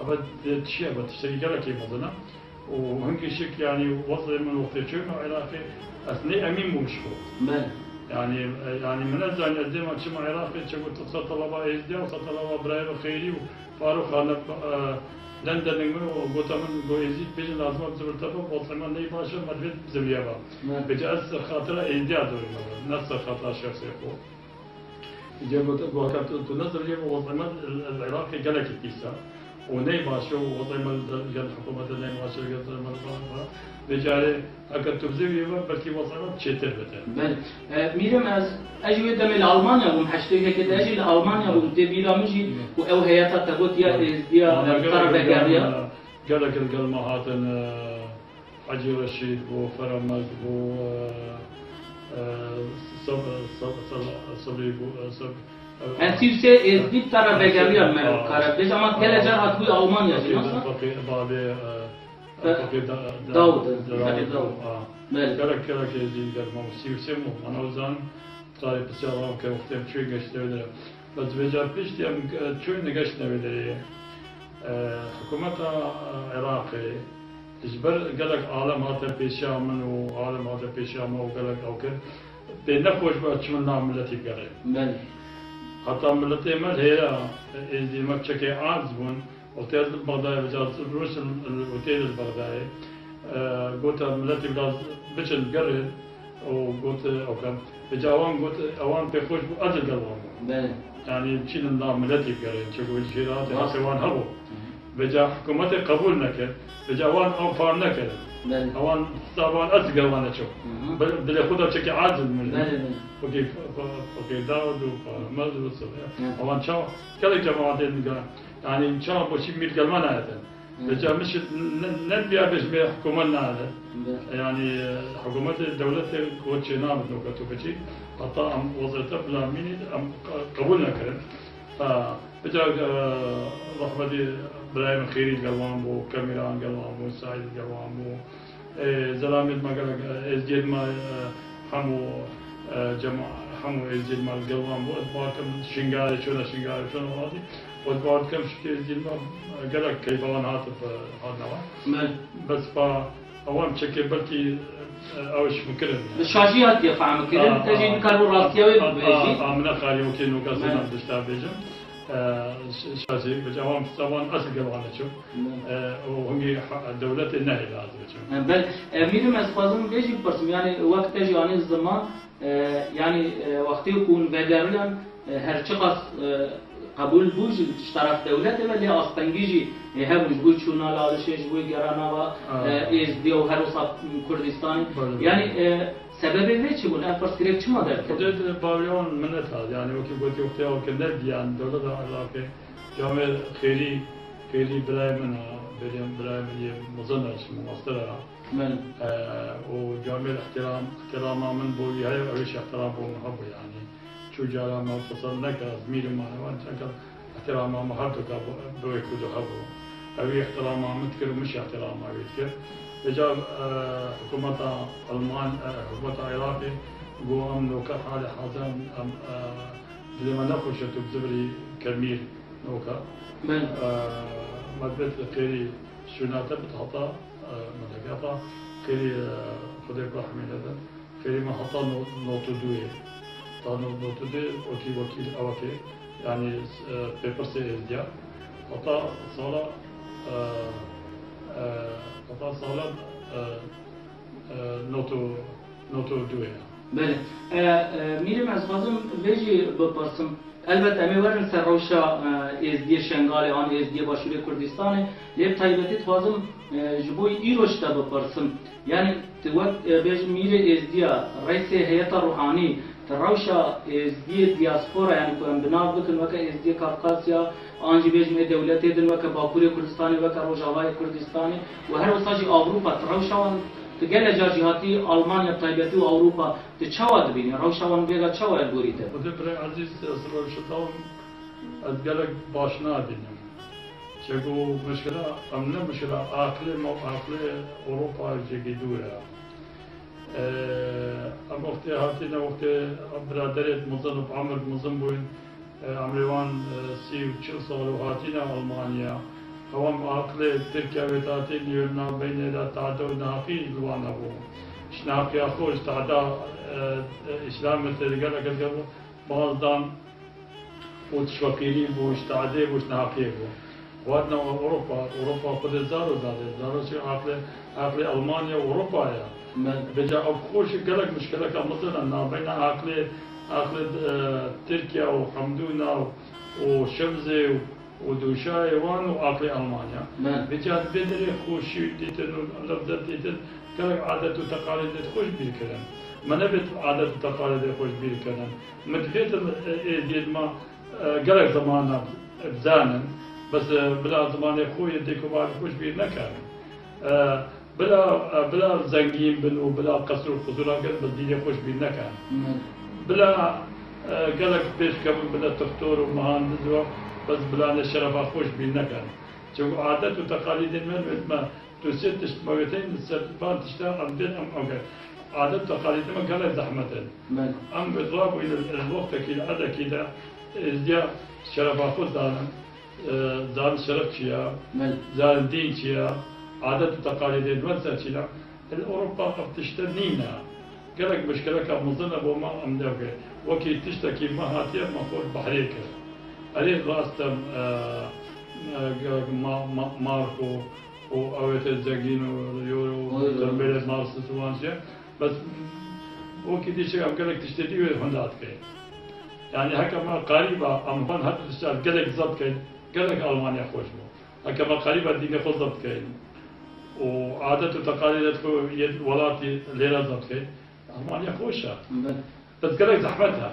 Speaker 2: أبد تشي أبد تشتري قالك مظنة وهنك شك يعني وصل من وقت شو مع عراقي أثناء أمين مشكور يعني من أزعل أزدي ما تشمع عراقي تقول تصل طلبة إزدي وتصل طلبة برايم خيري وفاروق أنا لندن وقلت من قو إزدي بيجي لازم أبزر تبغى وصل من لي باشا مدريد زبيابا بيجي أس خاطرة إزدي أدوري نفس خاطرة شخص يقول يجي قلت تنزل لي وصل من العراقي جلك الكيسة وني باشا وصل من جل حكومة الني باشا وصل من بجاره اگر تبزیوی و برکی وصلت چطور بده.
Speaker 1: بله میرم از اجوی دم الألمانيا و محشته که اجی الألمانيا و تبیرا میشی و او هیئت تقوت یا طرف گریا.
Speaker 2: قالك القلمة هاتن حجي رشيد و فرمك و صبري
Speaker 1: انسیوسه ازدی طرف گریا مرد کار. بیشتر ما کل جر هاتوی آلمانیا جناسا. داود
Speaker 2: قالك يجي قال ما بصير سمو أنا وزان صار بسيارة كوقتين شوي قشنا بدري بس بيجا بيشتي أم شوي نقشنا بدري حكومة عراقي إجبر قالك عالم هذا بيشامن وعالم هذا بيشامن وقالك أو كده بنخوش بأشملنا ملتي قري حتى ملتي مال هي إذا ما تشكي عازبون اوتيل بغداد بجاز روس الاوتيل البغدادي قلت ملتي بلاز بچن قرر وقلت اوكم بجاوان قلت اوان بخوش ادل قلبهم يعني تشيل النظام ملتي قرر تشوفوا الجيرات سوان هبو بجا حكومتي قبول نكر بجاوان اوفار نكر اوان صابان ادل قلبنا شوف بدل خذها تشكي عازل من اوكي داود ومرد والصبح اوان شو كل جماعتين يعني إن شاء الله بشي ميل قلمان هذا بجا مش نبيا بس بحكومتنا هذا يعني حكومة الدولة وجه نامت نوكتو بشي حتى أم وزارة بلا ميني أم قبولنا كرم بجا رحمتي برايم خيري قلوان بو كاميران قلوان بو سعيد قلوان بو زلامت ما قالك ازجد ما حمو جماعة حمو ازجد ما قلوان بو اتباركم شنغاري شونا هذه واتباركم شتي ازجد ما قالك كيفان هاتف هذا بس فا اوام شكل بلكي اوش مكرن
Speaker 1: الشاشيات يفع مكرن تجي كارو راسيوي بيجي
Speaker 2: من خالي وكيل نوكاسنا دشتا بيجم شاشي بجوام طبعا اصل قبل شو وهم دولة النهي لازم
Speaker 1: بل ميرم اسفازم بيجي برسم يعني وقت تجي عن الزمان يعني وقت يكون بدريان هر شخص قبول بوج طرف دولته ولی آستانگیجی همونش بود چونا لالشش بود گرانا و از دیو هر وسط کردستان یعنی سبب نه چی بود؟ افرس گرفت چی مادر کرد؟
Speaker 2: خودت باویان منت هست یعنی وقتی گفتی وقتی او کنده بیان دولت علاقه جامعه خیلی برای من برای من یه مزنش مستره و جامعه احترام من بوی های اویش احترام بو محب یعنی شو جارا ما فصل نكر زميل ما وان شكر احترام ما حدك بوي كودو هبو أبي احترام ما متكر مش احترام ما بيتكر إجاب حكومة ألمان حكومة العراقي جو أمن وكر حالة حازم لما نخش تبزبري كميل نوكا مدبت قيري شو ناتب تحطا مدقاطا قيري خديك رحمي هذا قيري ما حطا نوتو دوي تانو نوتودي وكيل أوكي يعني بيبر سي إزديا قطع صالة نوتو دوية.
Speaker 1: بله. میریم از خازم ویجی بپرسم. البته امی ورن سروشا ازدی شنگال آن ازدی باشوری کردستانه. لیب تایبتی خازم جبوی ایروش تا بپرسم. یعنی توقت بیج میره ازدیا رئیس هیئت روحانی روشا ازدی دیاسپورا یعنی که بناب بکن وکه ازدی کافکاسیا آنجی بیجم دولتی دن وکه باکوری کردستانی وکه روجاوای کردستانی و هر وساجی آوروپا روشا تقال جاجيهاتي ألمانيا طيبتي وأوروبا تشاود بيني روشاون بيجا تشاود بوريته.
Speaker 2: ودبر عزيز أسرار شطاو أتقالك باشنا بينهم. شكو مشكلة أمنا مشكلة عقل أوروبا جيجي دورة. أم وقت هاتينا وقت برادرية مظن بعمر مظن بوين عملوان سي وشل صار وهاتينا ألمانيا. هوام عقل تركيا وتاتي نيرنا بين لا تعدو نافي لوانا بو شناقي أخوش تعدا إسلام ترجع قال بعضان وتشوكيني بو اشتعدي بو شناقي بو وادنا أوروبا قد زارو شو عقل ألمانيا وأوروبا يا بجا أخوش قالك مشكلة مثلا بين عقل تركيا وحمدونا وشمزة ودوشاي وان وعقل ألمانيا. بجات بدري خوشي ديتن ولفظة ديتن كلك عادة وتقاليد خوش بالكلام. ما نبت عادة وتقاليد خوش بالكلام. مدفيت ديد ما كلك زمانا بزانا بس بلا زمان خوي ديكو بعد خوش بير نكان. بلا زنجين بنو بلا قصر وخزورا قال بس دي خوش بير نكان. بلا كلك بيش كم بلا دكتور ومهندس بس بلان الشرف خوش بينكان شو عادات وتقاليد من ما تسيت تشتموتين السرطان تشتغل عندنا أم أوكي عادات وتقاليد ما كانت زحمة أم إضراب إلى الوقت كذا هذا كذا إزديا شرف خوش زان شرف شيا زان دين شيا عادات وتقاليد ما تسيتنا الأوروبا قد تشتنينا قالك مشكلة كمظنة بوما أم دوكي وكي تشتكي ما هاتيا ما فوق بحريك عليه راستم ماركو وأويت الزاجين ويورو تربية مارس سوانشة بس هو كده شيء أم قالك تشتري وهندات كين يعني هكذا ما قريبة أم هون هاد تشتري قالك ضبط كين قالك ألمانيا خوش بو هكذا ما قريبة الدنيا خود ضبط كين وعادة وتقاليد يد ولاتي ليلة ضبط كين ألمانيا خوشة بس قالك زحمتها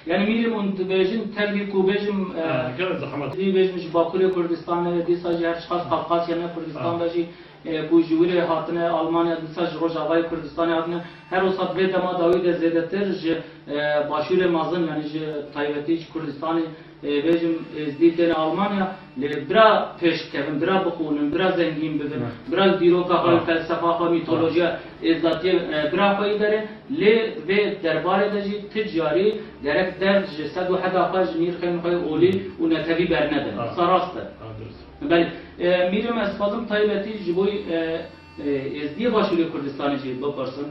Speaker 1: يعني ميرم أنت بيجن تبليك وبيجم
Speaker 2: قال زحمت
Speaker 1: دي بيجمش باكوري كردستان دي ساجي هر شخص قفقاز يعني كردستان بيجي بوجوري هاتنا ألمانيا دي ساج روجاوي كردستان هاتنا هر وسط بيت ما داويد زيادتر ج باشور مازن يعني ج تايبتي كردستان بيجم ازديتنا ألمانيا لبرا پیش کردن برا بخونن برا زنگین ببن برا دیروکا های فلسفه ها میتولوژیا ازداتی برا خواهی داره لی و درباره دجی تجاری درک در جسد و حدا خواهی جنیر خیلی خواهی اولی و نتوی برنده سراسته بله میرم از فضم طایبتی جبوی ازدی باشوری کردستانی جی بپرسن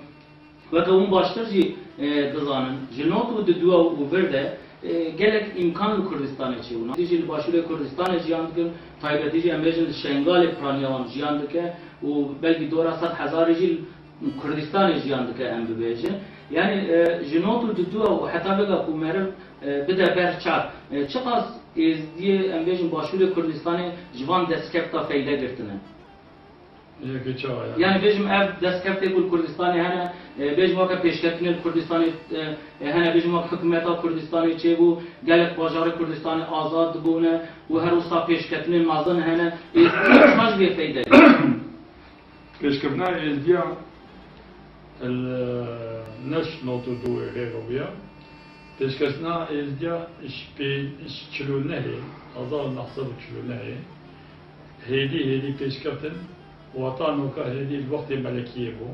Speaker 1: و که اون باشتر جی دزانن جنوت و دو و ورده gelek imkanlı Kürdistan'a çevuna. Diyeceğiz başvuru Kürdistan'a cihandıkın, taybetici emrecin şengali praniyavan cihandıkı, o belki doğru 100,000 yıl Kürdistan'a cihandıkı embebeci. Yani jinotu düdüğü o hatta vega kumerim bide berçak. Çıkaz diye emrecin başvuru Kürdistan'a civan deskepta feyde girtine. Yani bejim ev deskepte kul Kürdistan'ı hene bejim vaka peşketinin Kürdistan'ı hene bejim vaka hükümeta Kürdistan'ı çebu gelip bajarı Kürdistan'ı azad bune ve her usta peşketinin mazdan hene kaç bir fayda
Speaker 2: peşketna ezdiya النش نوتو دو غيروبيا peşketna ezdiya iş çülüne azal nasıl çülüne hedi peşketin وطنه كهذه الوقت الملكية بو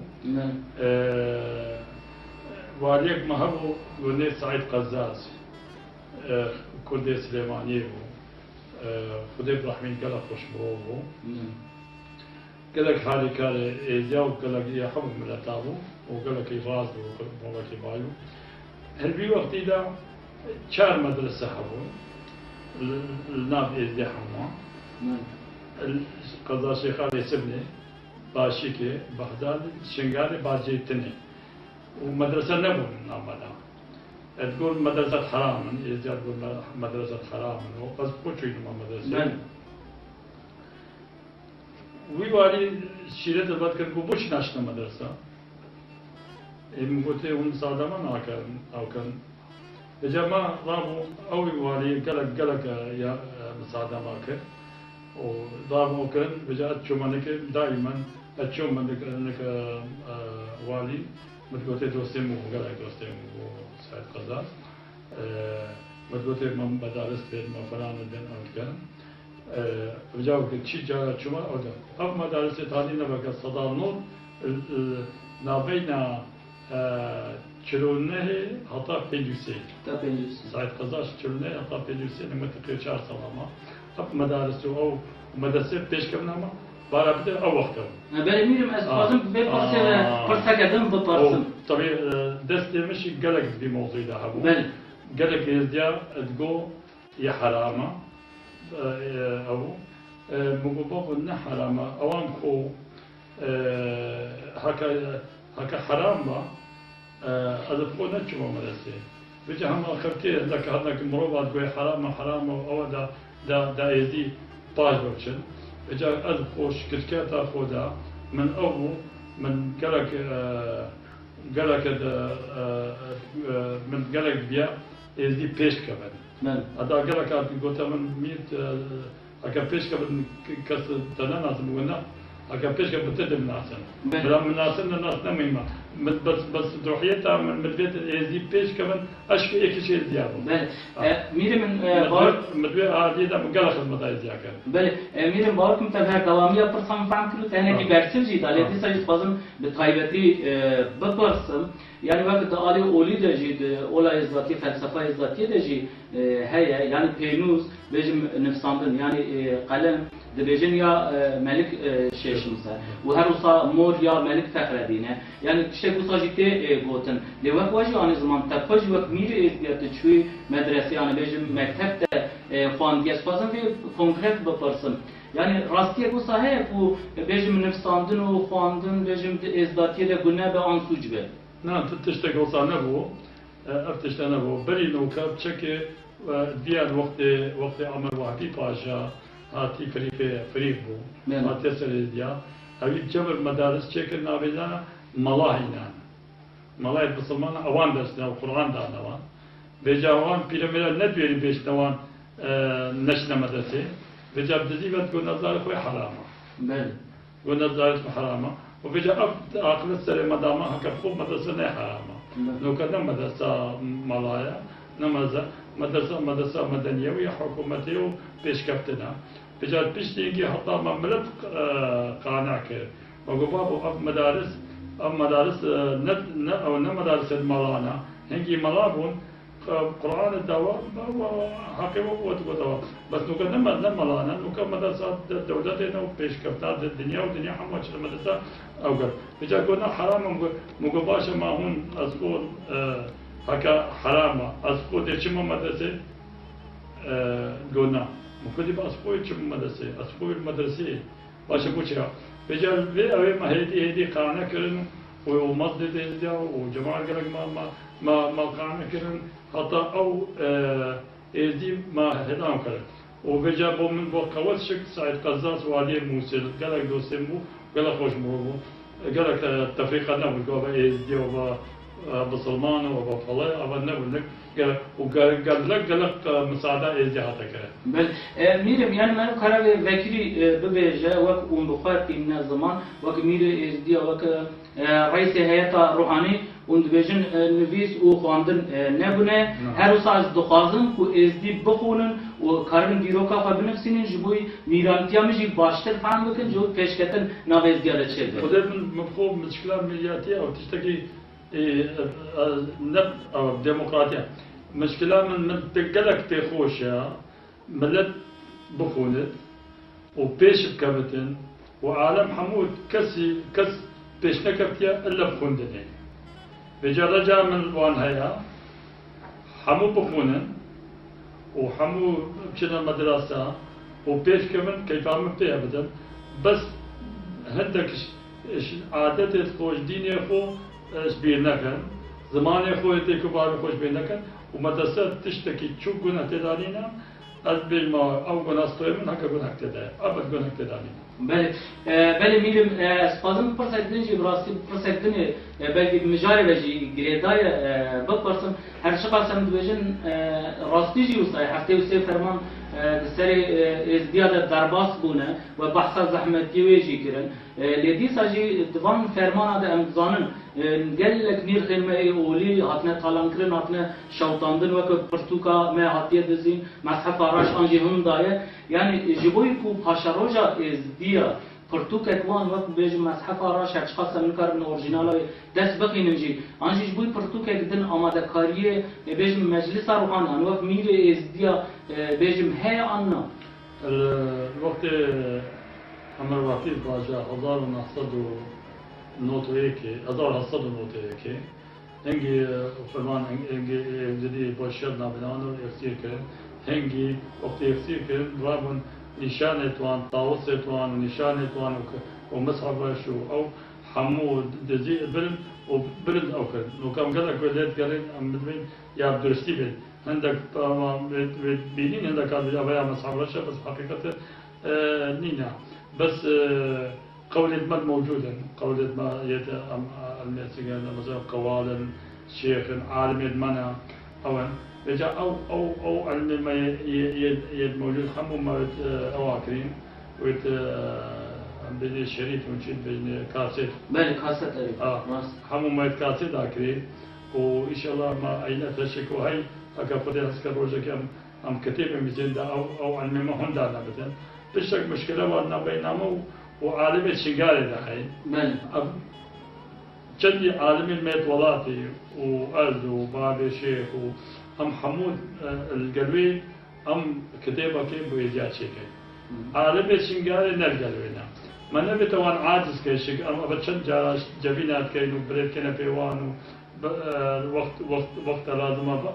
Speaker 2: وعليك ما هو ونيت سعيد قزاز كردي سليمانية بو خديب رحمين قالك خوش بو قالك حالي كان إيزياو قالك يا حب من الأتابو وقالك يغاز وقالك يبايو هل بي وقت إذا شار مدرسة هبو الناب إيزيا حما قضا شيخ علي سبني باشيكي بغداد شنغالي باجيتني ومدرسة نبون نعملها تقول مدرسة حرام إذا تقول مدرسة حرام وقصد بوشي نما مدرسة ويوالي شيرة البعض كان بوش ناشنا مدرسة مقولتي هم صادما أو كان جماعة رابو أو يوالي قلق يا صادما كان ودارمو كان بجات شو منك دائما أشوف منك والي متقولي دوستي مو قالك دوستي مو سعيد قزاز متقولي من مدارس بين ما فلان بين أمريكان بجاوك شيء جا شو ما أودا أو مدارس تعليمنا بقى صدى النور نابينا چلونه حتی 50 سعید قزاش چلونه حتی 50 نمتقی 4 سالما hep مدارس أو مدرسة پیش کردن اما برای بده او وقت هم.
Speaker 1: بله میرم از فازم به پرسه کردم به پرسم.
Speaker 2: طبعا دست مشي قلق في موضوع ده هبو.
Speaker 1: بله.
Speaker 2: قلق يزديا تقو يا حرامة أو مقبوض إنه حرامة أوان كو هكا حرامة أذكر نتشوف مدرسة. بيجي هم خبتي عندك هذاك مروبات قوي حرامة أو دا يزدي طاج بچن اجا از خوش کتکتا خدا من او من گلک من گلک بیا ازدی پیش کبن ادا گلک گوتا من میت اگه پیش کبن کس تنها ناسم ونا اگه پیش کبن تدم ناسن بلا من ناسن الناس نمیما بس روحيتها من مدبيت ازدي پیش کبن اشک یک چیز دیابو
Speaker 1: میرم
Speaker 2: مدبيت عادی دا مقاله خدمت ازدیا کن
Speaker 1: بله میرم بارکم تبع دوامی پرسم فهم کرد تنها کی برسل جی دالی دیسا بازم به تایبتی بپرسم yani وقت دالی اولی دجید اولا ازداتی فلسفه ازداتی دجی هيا yani peynuz bejim nefsandın yani kalem debejin ya melik şeyşimse ve her usa mor ya melik fahredine yani işte bu sajite goten levak vaji ani zaman tapaj ve miri ezdiyatı çuy medrese yani bejim mektepte fandiyas fazla ve konkret bapırsın yani rastiye bu sahe bu bejim nefsandın o fandın bejim ezdatiye de günne be ansuc be
Speaker 2: نعم تشتغل صانع بو أفتشتنا بو بري نوكاب تشكي ديال وقت عمر وحدي باشا هاتي فريق بو هاتي سريديا أبي جبر مدارس تشكي نابينا ملاهينا ملاهي بسلمان أوان درسنا القرآن دانا وان بيجا وان بيرميلا ندويري بيش نوان نشنا مدرسة بيجا بدزيبت قول نظار خوي حرامة قول نظار حرامة وبيجا آخر السنة مدامة هكا خوب مدرسة نه حرامة لو كان مدرسة ملايا مدرسة مدنية حكومتية وبيشكفتنا بجات بيشتيجي حتى مملت قانع كير وقبابو مدارس أو مدارس الملانا هنجي ملابون قرآن الدواء حقيقة وتقدوا بس نوكا نما لانا نوكا مدرسة دولتنا وبيشكفتات الدنيا والدنيا حماش المدرسة أوقف بجا قلنا حرام مقباشة ما هون أذكر هكا حرامة أذكر ديشما مدرسة قلنا ممكن يبقى أذكر ديشما مدرسة أذكر المدرسة باشا بوشيا بجا أوي ما هدي قانا كرن ومسجد هدي وجماعة قالك ما قانا كرن حتى أو إزدي ما هدام كرن وبجابوا من بقوات شك سعيد قزاز والي موسل قالك دوسمو قالك خوش مربو قالك تفريق النبل قالك إزدي وبا بسلمان وبا فلاي أبا النبل وقال لك مساعدة إزدي حتى كرن
Speaker 1: بل ميرم يعني ما كرا وكيلي ببيجا وك ومبخار من زمان وك مير إزدي وك رئيس هيئة روحاني وندبيجن نفيس وخواندن نبونه هر روز دخوازن کو ازدی بخونن و کارن بیروکا خو بنفسین جبوی میرانتیا میجی باشتر فهم بکن جو پیشکتن ناوزدیا لچه
Speaker 2: خودت من مفهوم مشكلة ملياتية أو تشتكي نب أو ديمقراطية مشكلة من تقلق تخوشها ملت بخونت وبيش بكبتن وعالم حمود كس بيش نكبتيا إلا بخوندنين بجا رجع من وان هيا حمو بخونن وحمو بشنا مدرسة وبيش كمان كيف عم بتيها بدل بس هندك عادات خوش ديني خو شبير نكن زمان خو يتيكو بار خوش بير نكن ومدرسة تشتكي شو قناة تدارينا أدبر ما أو قناة صويمن هكا قناة تداري أبد قناة تدارينا
Speaker 1: بله میرم سپاسم پرسیدن جی براستی پرسیدن بلکه مجاری بجی گریدای بپرسم هر شقا سم دوجن راستی جی وصای هفته وسی فرمان سر ازدیاد درباس بونه و بحث زحمتی ویجی کرن لیدی ساجی دوام فرمان ده امزانن گل لک نیر خیمه اولی هاتنه تالان کرن هاتنه شوطاندن وک پرتوکا ما هاتیه دزین مصحف آراش آنجی هم دایه یعنی جبوی کو پاشاروجا ازدیا پرتوک اکوان وقت بیجم مصحف آراش هرچ خاصا من کار من اورجینال دست بقینم جی آنجی جبوی پرتوک اکدن آماده کاریه بیجم مجلس روحان آن وقت میره ازدیا بیجم هی آننا
Speaker 2: الوقت عمر وقتی باجا 1900 نوت هيكي 1900 نوت هيكي هنجي فرمان هنجي جدي باشرنا بنانو يصير كده هنجي وقت يصير كده رابن نشانة وان طاوسة وان نشانة وان ومصحف شو أو حمود دزي برد أو كده لو كان قالك ولاد قالين أم بدين يا بدرستي بيد عندك بيدين عندك هذا أبايا مصحف رشة بس حقيقة نينا بس قولة ما موجودة قولة ما يت المسجد مثلا قوالا شيخ عالم المنع أو بجا أو علم ما يد موجود خمو ما أواكرين ويت بين الشريط ونشيد بين كاسيت
Speaker 1: بله كاسيت
Speaker 2: خمو ما كاسيت أكرين وإن شاء الله ما أين تشكو هاي أكفر أذكر روجك أم كتيب مثل ده أو علم ما هندا نبتن بشك مشكلة وأنا بينامو وعالم الشجارة دحين جدي عالم الميت ولاتي وأرض وبابي شيخ وأم حمود القلوي أم كتابة كيف بيجات شيكي عالم الشجارة نرجلوينا ما نبي توان عاجز كيشك أم أبتشن جبينات كين وبريد كنا بيوان وقت لازم أبا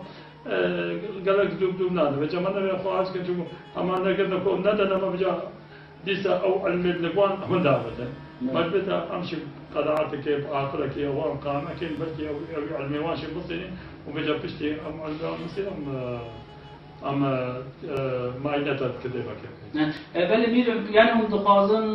Speaker 2: قالك دوب نادا بجا ما نبي أخو عاجز كنشوفه أما نقدر نقول نادا ما بجا ديسا أو علم النقوان هندا مثلا ما بدأ أمشي قطعات كيف آخرة كيف وان قامة كيف بلكي أو علمي وانشي مصري وبجا بشتي أم علمي مصري أم ما ينتهي كذا كيف.
Speaker 1: بله میرم یعنی هم دخوازن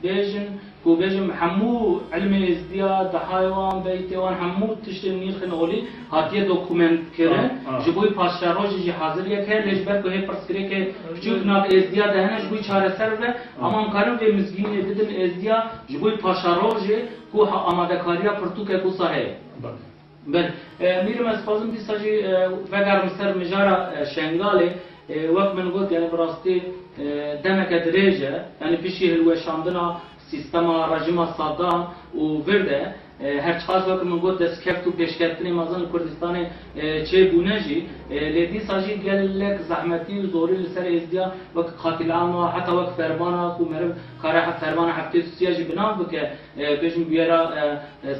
Speaker 1: بیجن کو بیجم همو علم ازدیاد حیوان بیتوان همو تشتن نیرخن اولی هاتیه دوکومنت کرده جبوی پاسداراج جی حاضر یک هر لجبر که پرسکری که چوک ناب ازدیاد دهنه جبوی چاره سر و اما کارم به مزگینی بدن ازدیاد جبوی پاسداراج کو آماده کاریا پرتو که کو صحیح. بل میرم از فازم دی ساجی وگر مستر مجارا شنگاله وقت من قلت يعني براستی دمك درجة يعني بشي هلوشاندنا سیستما رژیم صدام و ورده هر چقدر وقت من گفت دست کفت و پیشکتنی مازن کردستان چه بونجی لیدی ساجی گلک زحمتی و زوری لسر ازدیا وقت قاتل عام حتی وقت فرمانا و مرب کاره فرمان هفته سیاجی بنام بکه بجم بیارا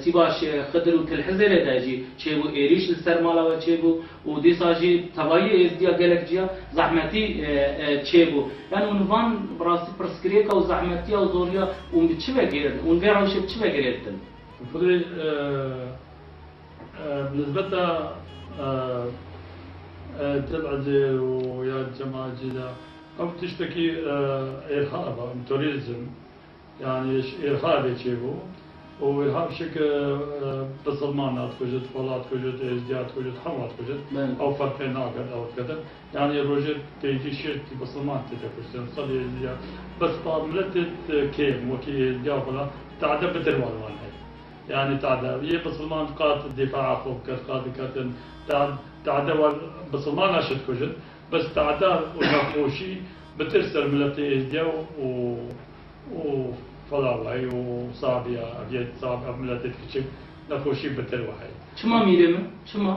Speaker 1: سیباش خدر و تلحزه لداجی چه بو ایریش لسر مالا و چه بو و دی ساجی توایی ازدیا گلک جیا زحمتی چه بو یعنی اونوان براستی پرسکریکا و زحمتی و زوریا اون چه بگیرد اون بیاراوش چه بگیردن
Speaker 2: فضي بالنسبة تلعزي ويا جماعة جدا أو تشتكي إرهاب توريزم يعني إرهابي تشيبو وإرهاب شك بسلمانات كوجد فولات كوجد إزدياد كوجد حمات كوجد أو فرقين ناقد أو كذا يعني روجد تيجي شرط بسلمان تتكوجد صلي إزدياد بس طابلت كيم وكي إزدياد فلا تعدى بتروان يعني تعدى هي بسلمان قاد الدفاع فوق قاد كاتن تعدى بسلمان أشد كوجد بس تعدى ونخوشي بترسل ملتي إزديا و فلاوي وصابيا أبيت صابيا ملتي كشيب نخوشي بتروحي.
Speaker 1: شما ميرم شما؟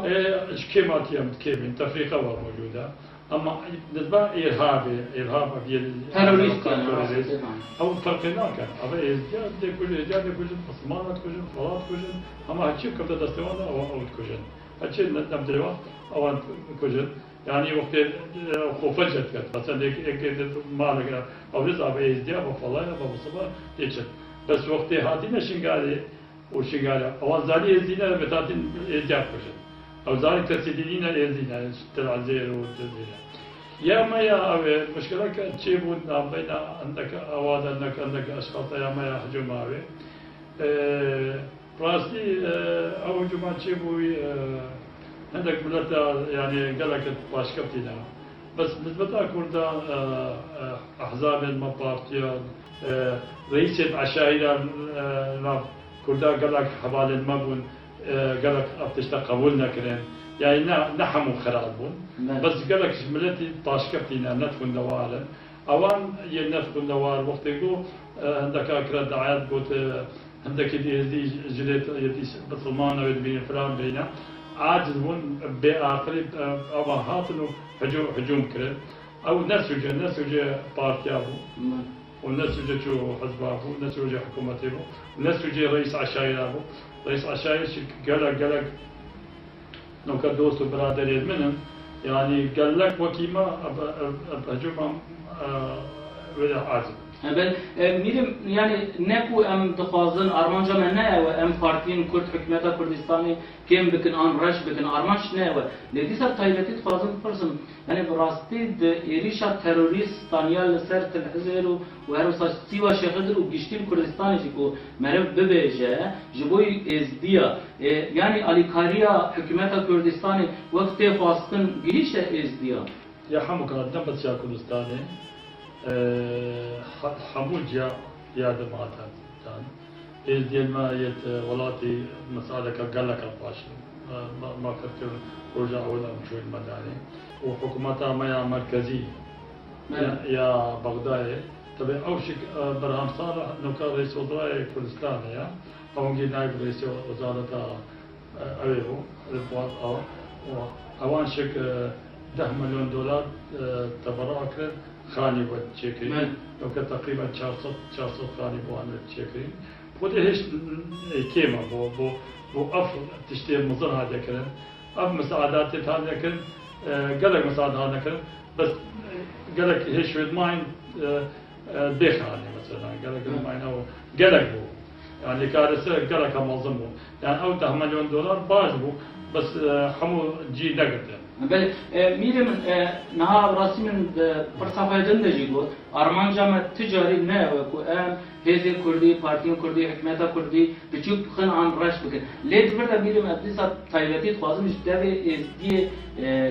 Speaker 2: كيما كيم تفريقة موجودة أما بالنسبة إرهاب أبيت
Speaker 1: تيروريست
Speaker 2: أو فرقنا كان أبى إزدياد كوجد بسلمانات كوجد فلات كوجد أما هالشيء كبد دستوانا أو كوجد هالشيء نبدلوا أو كوجد يعني وقت خوفجت كات مثلا إيه ما لقى أو رزق أبى إزدياد وفلاي أبى بصبا تيجت بس وقت هاتينا شنقالي وشنقالي أو زالي إزدينا بتاتين إزدياد كوجد أو زالي تسديدين إزدينا تلعزير وتزينا يا ما يا أبي مشكلة كتشيبون بين عندك أواد عندك أشخاص يا ما يا هجوم أبي راسي أو جماعة تشيبوي عندك بلاد يعني قالك باشكبتنا بس بالنسبة كردا أحزاب المبارتيا رئيس العشائر كردا قالك حبال المبون قالك أبتشتا قبولنا كرين يعني نحموا خرابون بس قالك ملتي طاشكبتنا ندخل نوارا اوان يندخل نوار وقت يقول عندك اكرا دعايات قلت عندك يدي جليت يدي بسلمان او بين فلان بينا عاجزون باخر اما هاتنو هجوم كرد او نسوج بارتيابو ونسوج شو حزبابو ونسوج حكومتيبو ونسوج رئيس عشائر رئيس عشائر قالك نو كدوست برادر منهم يعني قال لك وكيما بهجوم ولا عازم
Speaker 1: بل میرم یعنی نکو ام دخوازن آرمانجا من نه و ام پارتین کرد حکومت کردستانی کم بکن آن رش بکن آرمانش نه و لیدی سر تایبتی دخوازن پرسم یعنی براستی د ایریشا تروریستانیا لسر تلحزر و هر وسط سیوا شهدر و گشتیم کردستانی جیکو مرف ببیجه جبوی ازدیا یعنی الیکاریا حکومت کردستانی وقت خواستن گریش ازدیا
Speaker 2: يا حمك قدام بس يا كردستاني حموجيا يا دماتا كان ديال ما يت ولاتي مسألة قال لك الباش ما كنت رجع ولا مشوي المدني وحكومتها ما يا مركزي يا بغداد تبع أوشك برهام صالح نوكا رئيس وزراء كردستان يا أو نائب رئيس وزارة أبيبو أو أوان شك 10 مليون دولار تبرع كرد خاني وتشيكري وكان تقريبا 400 خاني بوان تشيكري بودي هيش كيما بو اف تشتري مزر هذا كرن اف مساعدات هذا كرن قالك مساعدة هذا كرن بس قالك هيش with mine بخاني مثلا قالك mine او قالك بو يعني كارثة قالك منظم بو يعني او 10 مليون دولار باش بو بس حمو جي نقد
Speaker 1: بله میرم نها راسی من پرسافای دنده جیگو آرمان جامع تجاری نه و ام هزی کردی پارتی کردی حکمت کردی بچوب خن عام رش بکن لید برده میرم ابدیسا تایبتی خوازم جدی از دی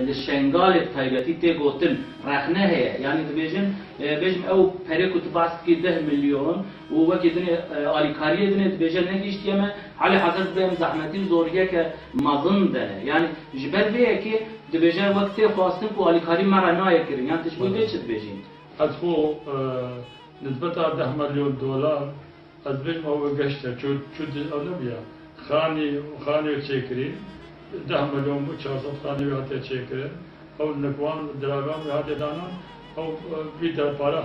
Speaker 1: لشنگال تایبتی تی گوتن رخنه هی یعنی دبیجن بیجم او پری کتباست کی 10 میلیون و وقتی دنی آلیکاری دنی دبیجن نگیشتی اما حالی حاضر بیم زحمتی زوریه که مازن دنه یعنی جبر بیه که دبیجن وقتی خواستن کو آلیکاری مرا نایه کرد یعنی تشبیه دیچ دبیجین
Speaker 2: از خو نسبت 10 میلیون دلار از بین او گشته چود اولویا خانی چکری 10 میلیون و 400 خانی هاته چکری او نکوان دراگام هاته دانان او بیدار پارا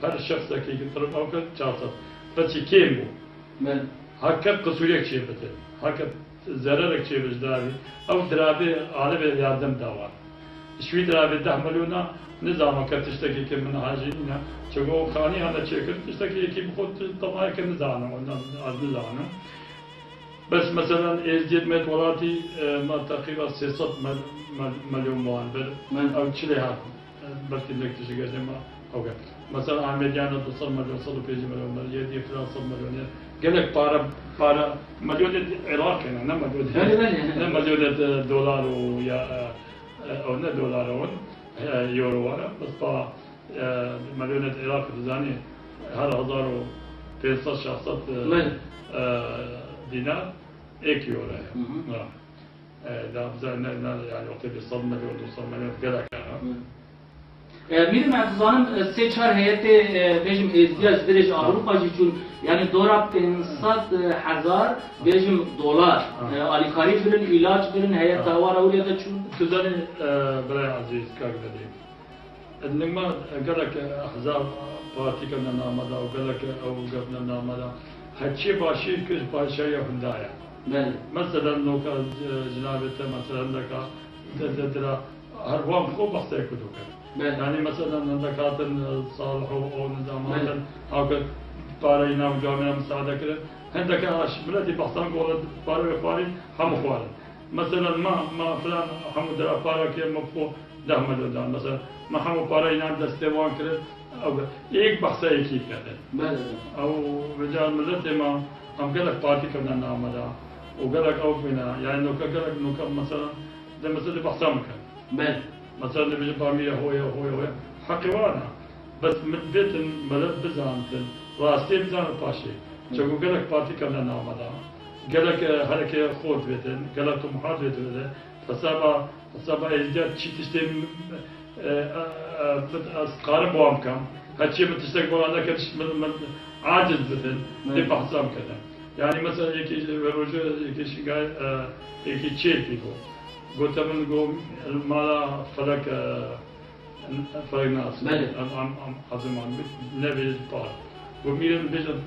Speaker 2: هر شخص که طرف او که 400 بچی کیم بو حقیقت قصوریک چیه بده حقیقت ضررک چیه بجداری او درابی عالم yardım داوار شوی درابی 10 میلیونا نظام که تشتکی که من حاجینا چگو خانی هانا چکر تشتکی یکی بخود طبعا که نزانم از نزانم بس مثلا ازدید متولاتی ما تقریبا 300 میلیون وان بر او چلی ها بلکه نکتشی گردیم اوگه مثلا احمدیان 200 میلیون 150 میلیون بر یه دی فلان 100 میلیون گلک پارا میلیون عراق نه میلیون دلار و یا او نه دلار اون یورو واره بس با میلیون عراق دزانی هر 1500 600 دینار 1 یورو ده نه yani وقتی 100 میلیون 200 میلیون گلک
Speaker 1: میرم افزانم 3-4 هیئت بیشم ازدیاز درج آوروپا جیچون یعنی دورا 500,000 بیشم دلار آلیکاری برن علاج برن هیئت هوار اولیه ده چون
Speaker 2: تزانی برای عزیز کار دادیم انما گلک احزاب پارتی کردن آمده و گلک او گفتن آمده هرچی باشی که باشی هندایا مثلا نوکا جنابت مثلا لکا درا هر وام خوب بحثه کدو کرد يعني مثلا نزكاة صالح او نظامات او بارينا وجامعة مساعدة كده عندك بلادي بحثان قولت باري خواري هم خواري مثلا ما فلان هم درا بارا كي مفهو 10 مليون مثلا ما هم بارينا دستوان كده او एक بحثه يكي كده او رجال ملتي ما هم قالك بارتي كنا نعملها وقالك او فينا يعني لو قالك نوكا مثلا ده مثلا بحثان كان مثلا بيجي بامية هوية حقيوانا بس مدبت بلد بزانتن راستي بزان باشي چگو گلک پارتی کردن نامدا گلک حرکه خود بتن گلک طموحات بتن حسابا ازدیاد چی تشتیم از قارب وام کم هرچی متشتک بالا کتش عاجز بتن دی بحثام کردن يعني مثلا یکی روزه یکی شگای یکی چیل بیگو قلت من قوم مالا فلك ناس ام حزم عن نبي بار وميرن بيجت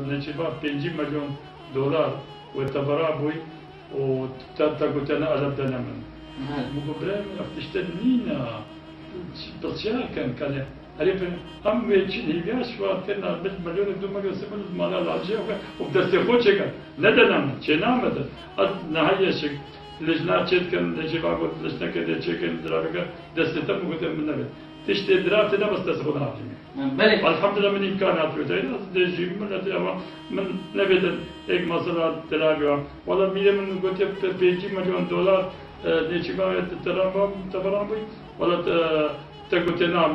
Speaker 2: نشيبا 50 مليون دولار وتبرع بوي وتقول انا ألبدنا من مقبرين افتشتنينا بس كان عرف هم ويتشين هيبياش واتنا بيت مليون دو مليون سبل مالا لاجيه وبدرس خوشك ندنا من شنا مد نهايه شك لجنة چتكن لجبا قلت لجنة كده چكن درابك دستتم وقلت من نبي تشتي درابتنا بس تسخون عاجمي الحمد لله من إمكانات بتاعي دجيم من أما من نبي एक मसला तराबिया वाला मेरे मन गोते 50 million dollar नेचिबा तबराम वाला تقولت نعم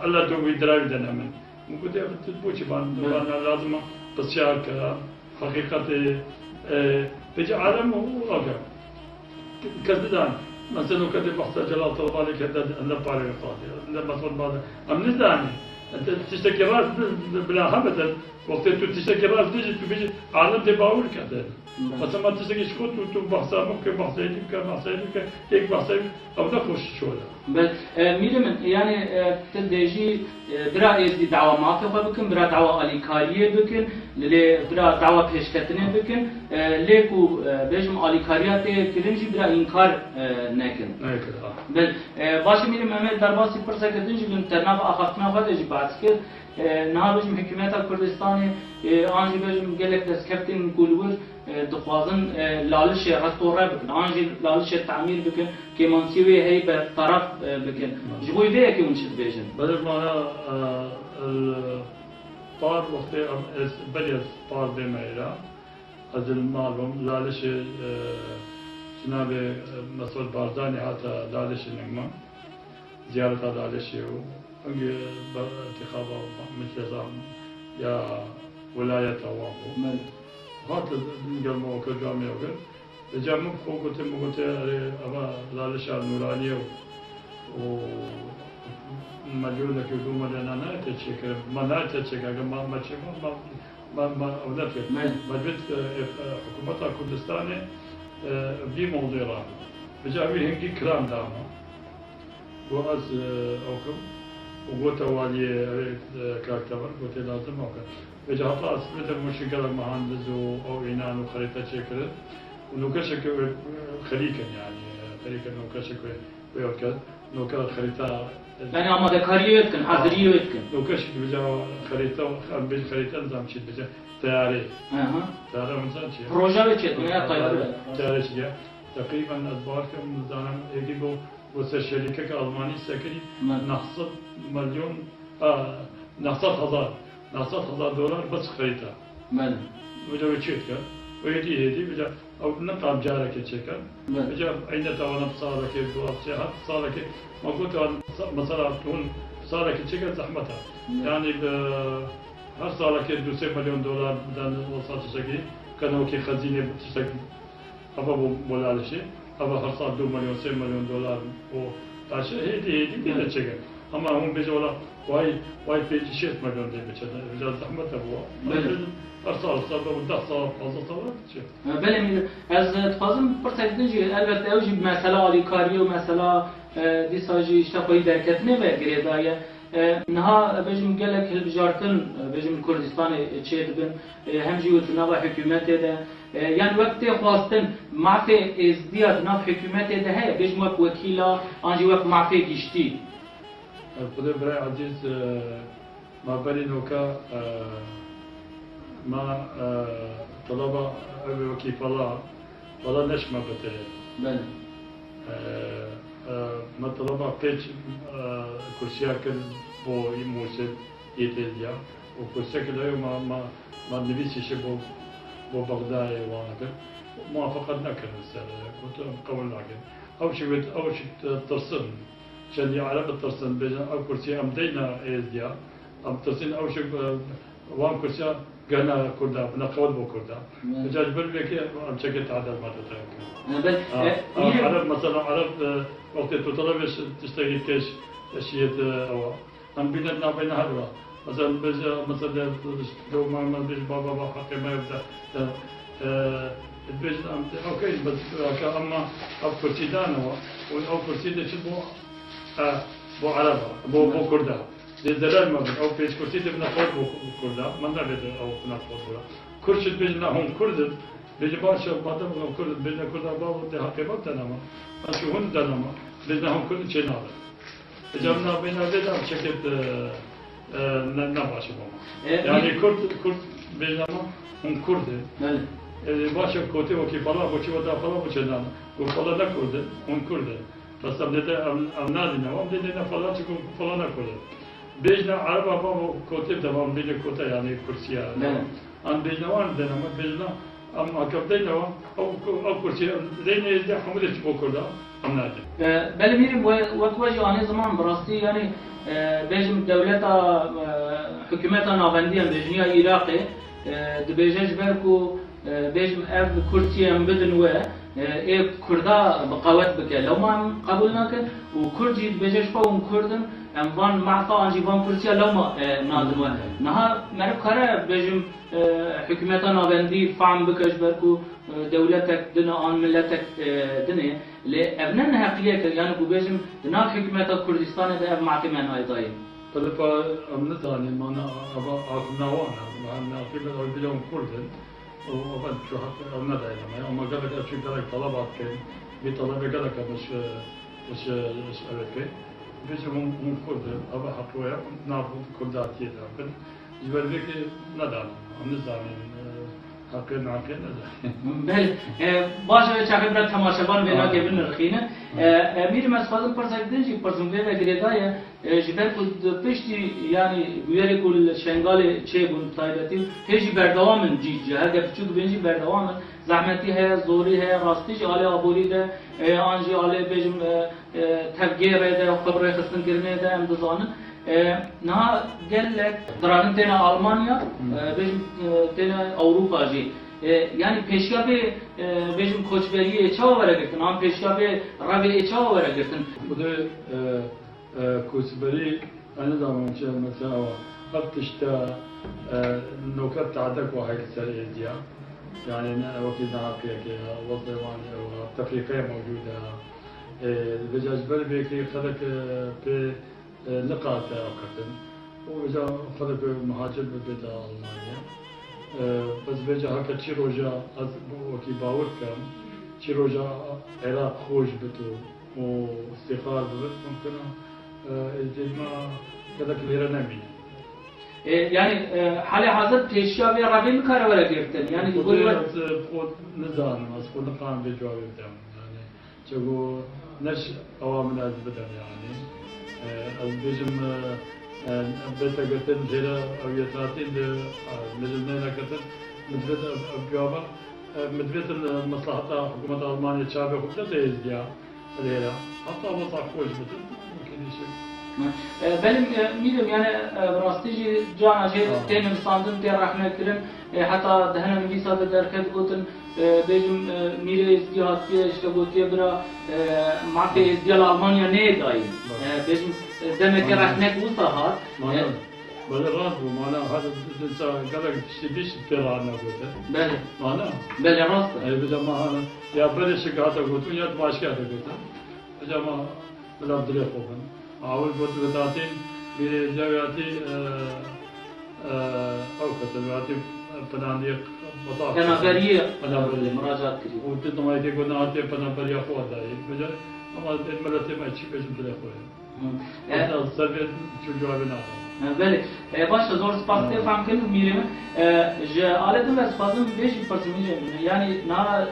Speaker 2: الله دوي دراوي دنا من قلت بوشي بان لازم بس شارك حقيقة بيجي عالم هو كذدان مثلا كذا بحث جلال طلباني كذا نباري قاضي مثلا بعد أم نزاني أنت تشتكي راس بلا همة وقت أنت تشتكي راس تيجي عالم تباور كذا مثلا ما تشتكي شكوت وتو بحثا ممكن بحثيني هيك بحثيني أو نخش شولا
Speaker 1: بل میرم یعنی تدیجی برا از دعوا مافیا بکن برا دعوا آلیکاریه بکن لی برا دعوا پیشکتنه بکن لیکو بیشم آلیکاریات کلنجی برا انکار نکن. بل باشه میرم امید در باسی پرسه کردنجی بن تناب آخرتنا خودش با bahs kir. Niha bejim hükümeta Kurdistanê an jî bejim gelek destkeftên kulbir dixwazin lalişê restore bikin, an jî lalişê temîr bikin, kêmansî wê hey bertaraf bikin. Ji bo vê yekê hûn çi dibêjin?
Speaker 2: بدل ما أنا طار وقت بديت طار بميرا أزل معلوم لالش جناب مسعود بارزاني حتى لالش نجمة زيارة لالش وأنجي انتخابه مثل يا ولاية وابو هات نقل موقع جامعة وقل بجامع فوقته موقته أبا لالش النورانية و مليون كيلو مليون أنا تشكر ما لا تشكر ما تشكر ما أولادك ما جبت حكومة كردستان بي موضوع بجابي هنگی كلام داما وأز أوكم وقلت والي كاكتبر قلت لازم أوكم بجاءت أصبحت المشكلة مهندس أو إنان وخريطة شكل ونوكشك خليكا يعني خليكا نوكشك ويوكل نوكل خريطة
Speaker 1: يعني آماده‌کاری etkin, hazırlığı etkin.
Speaker 2: نوكشك بجا خريطة بيج خريطة نظام شيء بجا تياري تياري نظام شيء
Speaker 1: Proje ve çetin ya طيارة.
Speaker 2: تياري شيء تقريبا أدوار كم نظام يجي بو شركة كألماني سكري نحصد مليون نحصد $1,000 دولار بس خريطة. بجا وشيت ويدي بجا أو نقام جارك يتشكل بجا أين توانا بصارك بوابسيات صارك ما قلت مثلا تكون صارك يتشكل زحمتها يعني هر صارك $2 مليون بدل وصلت تشكي كانوا كي خزينة تشكل أبا ولا شيء أبا هر صار $2 مليون $3 مليون و تاشي هيدي بينا تشكل أما هم بيجوا ولا واي بيجي 6 مليون دي بجا زحمتها هو أرسال صار وده صار فازة صار شيء.
Speaker 1: بله می از تفاضل پرسیدنی البته اوجی مسئله آلیکاری و مسئله دیساجی اشتباهی درکتنه و گریدایه نها بجم گلک هلبجارتن بجم کردستان چید بن همجی و تناو حکومت ده یعنی وقت خواستن معفی ازدیاد ناف حکومت ده هی بجم وقت وکیلا آنجی وقت معفی گشتی.
Speaker 2: خدا برای عزیز ما بری نوکا ما طلبة وكيف والله نشمة بتاعي.
Speaker 1: بله.
Speaker 2: ما طلبة بيج كرسيا كل بو يموسد يتديا وكرسيا كده ما نبيش شيء بو بغداد وانا كده موافقة نكر السنة كنت قول لكن أول شيء ترسم عشان يعرف الترسم بين أو كرسي أم دينا إيديا أم ترسم أول شيء وان كرسيا قلنا كردا بنقول بو كردا بجاج بالبيك أم شكل عدد ما تتذكر عرب مثلا عرب وقت تطلبش تشتغل كيش أشياء أو أم بيننا بين هذا مثلا مثلا لو ما بيج بابا حقي ما يبدأ البيج أم أوكي بس كأما أو كرسي دانا أو كرسي ده شو بو عرب بو كردا للدلال ما بين أو بيج كرسي ده بنقول بو كردا ما نبي أو بنقول بولا كرسي بيجنا هم كرد بيج باشا بعدهم هم كرد بيجنا كردا بابا ده حقيقة تناما أشو هون تناما بيجنا هم كرد شيء نابل إجابنا بينا بيجنا بشكل نباشا بابا يعني كرد بيجنا هم كرد باشا كوتي وكي فلا بوشي ودا فلا بوشي نانا وفلا نكرد هم كرد بس أبدأ أمنادنا وأبدأ فلا تكون فلا نكرد بيجنا عرب بابا كوتي تمام بيجنا كوتا يعني كرسيا أن بيجنا وان دنا ما بيجنا أم أكبدنا أو كرسيا زين يزد حمودة تبو كردا أمنادنا
Speaker 1: بله میریم وقتی آن زمان براستی یعنی بجم دولت حکومت ناوندی هم بجنیا عراقی دبیجش برکو بجم اف کرسی هم بدن و کردا بقوت بکه لو ما قبول نکن و کردی دبیجش فاون کردن ام وان معطا انجی وان کرسی لو ما نادن و نها مرب کاره بجم حکومت ناوندی فهم بکش برکو دولتك دنا آن ملتك دنيا لأبنان حقيقة يعني بوجم دنا حكومة كردستان ده أب معتمد أنا أيضاً.
Speaker 2: فلفا أمنتاني ما أنا أبا أقنعوانا ما أنا أقول أقول بيوم كردن وأبد شو حتى أمنتاني ما أما قالك أشوف قالك طلبات كين بطلب قالك مش أبد كين بيجي هم كرد أبا حقويا نابود كرداتي لكن جبل بيك ندان هم نزانين حقين ندان
Speaker 1: بله باشه چاکر برای تماشاگان وینا گبن رخینه میرم از خودم پرسیدن چی پرسیدن و گریدای جبر کد پشتی یعنی گویری کل شنگال چه بون تایبتی هیچ بردوامن جی هر گفت بینجی بردوامن زحمتی ہے زوری ہے راستی جاله آبوری ده آنجی آله بیجم تفگیر ده خبره خستن کرنه ده امدزانن نه گلک درانن تینا آلمانیا بیجم تینا اوروپا جی yani peşkabe bizim koçberiye çava vere girtin, am peşkabe rabi çava vere girtin.
Speaker 2: Bu da koçberi aynı zamanda mesela hep işte نوكات تعدك وهاي السرية يعني وقت نعقية كده وظيفان وتفريقية موجودة بجاز بلبيكي خلق بنقاط وقتن وبجا خلق مهاجر ببيتا ألمانيا بس بجا هكا چی روجا از وكي باور كم چی روجا عراق خوش بتو و استقرار ببت ممكن ما كذاك ليرة نمي
Speaker 1: yani hali hazır peşya ve rabi mi karar girtin? Yani
Speaker 2: bu خود نزان از خود نقام به جواب بدم يعني چگو نش اوامر از بدم يعني از بجم بيتا قتل هنا اوياتاتين نجمنا نكتل مدبت بجوابا مدبت مصلحة حكومة ألمانيا تشابه خبزة تيزديا هنا حتى وصع خوش بتن ممكن يشك
Speaker 1: benim milim yani rastici cana şey tenim sandım te rahmet kirim hatta dehnem visada derket gotun benim mire izdihat diye işte gotiye bira mate izdiyal Almanya ne daim benim demek ki rahmet bu sahat
Speaker 2: بله راست بود مانا هذا الإنسان قال لك تشتبيش بترانا قلت
Speaker 1: بله
Speaker 2: مانا
Speaker 1: بله راست
Speaker 2: أي بدأ ما هذا يا بلش قاعدة قلت ويا تماش قاعدة قلت بدأ ما بلا بدري خوفن أول قلت بتاعتين بجواتي أو كتباتي بنادي بطاقة
Speaker 1: كنافرية مراجعات كذي
Speaker 2: وتنو ما يدي قلنا أتي بنافرية خوات داي بدأ أما المرتين ما يشي بيجم بدري خوين هذا السبب شو جوابنا
Speaker 1: بله باشه زور سپاس فهم کنم میریم ج آلتم و سپاسم بیش پرسیدم یعنی نا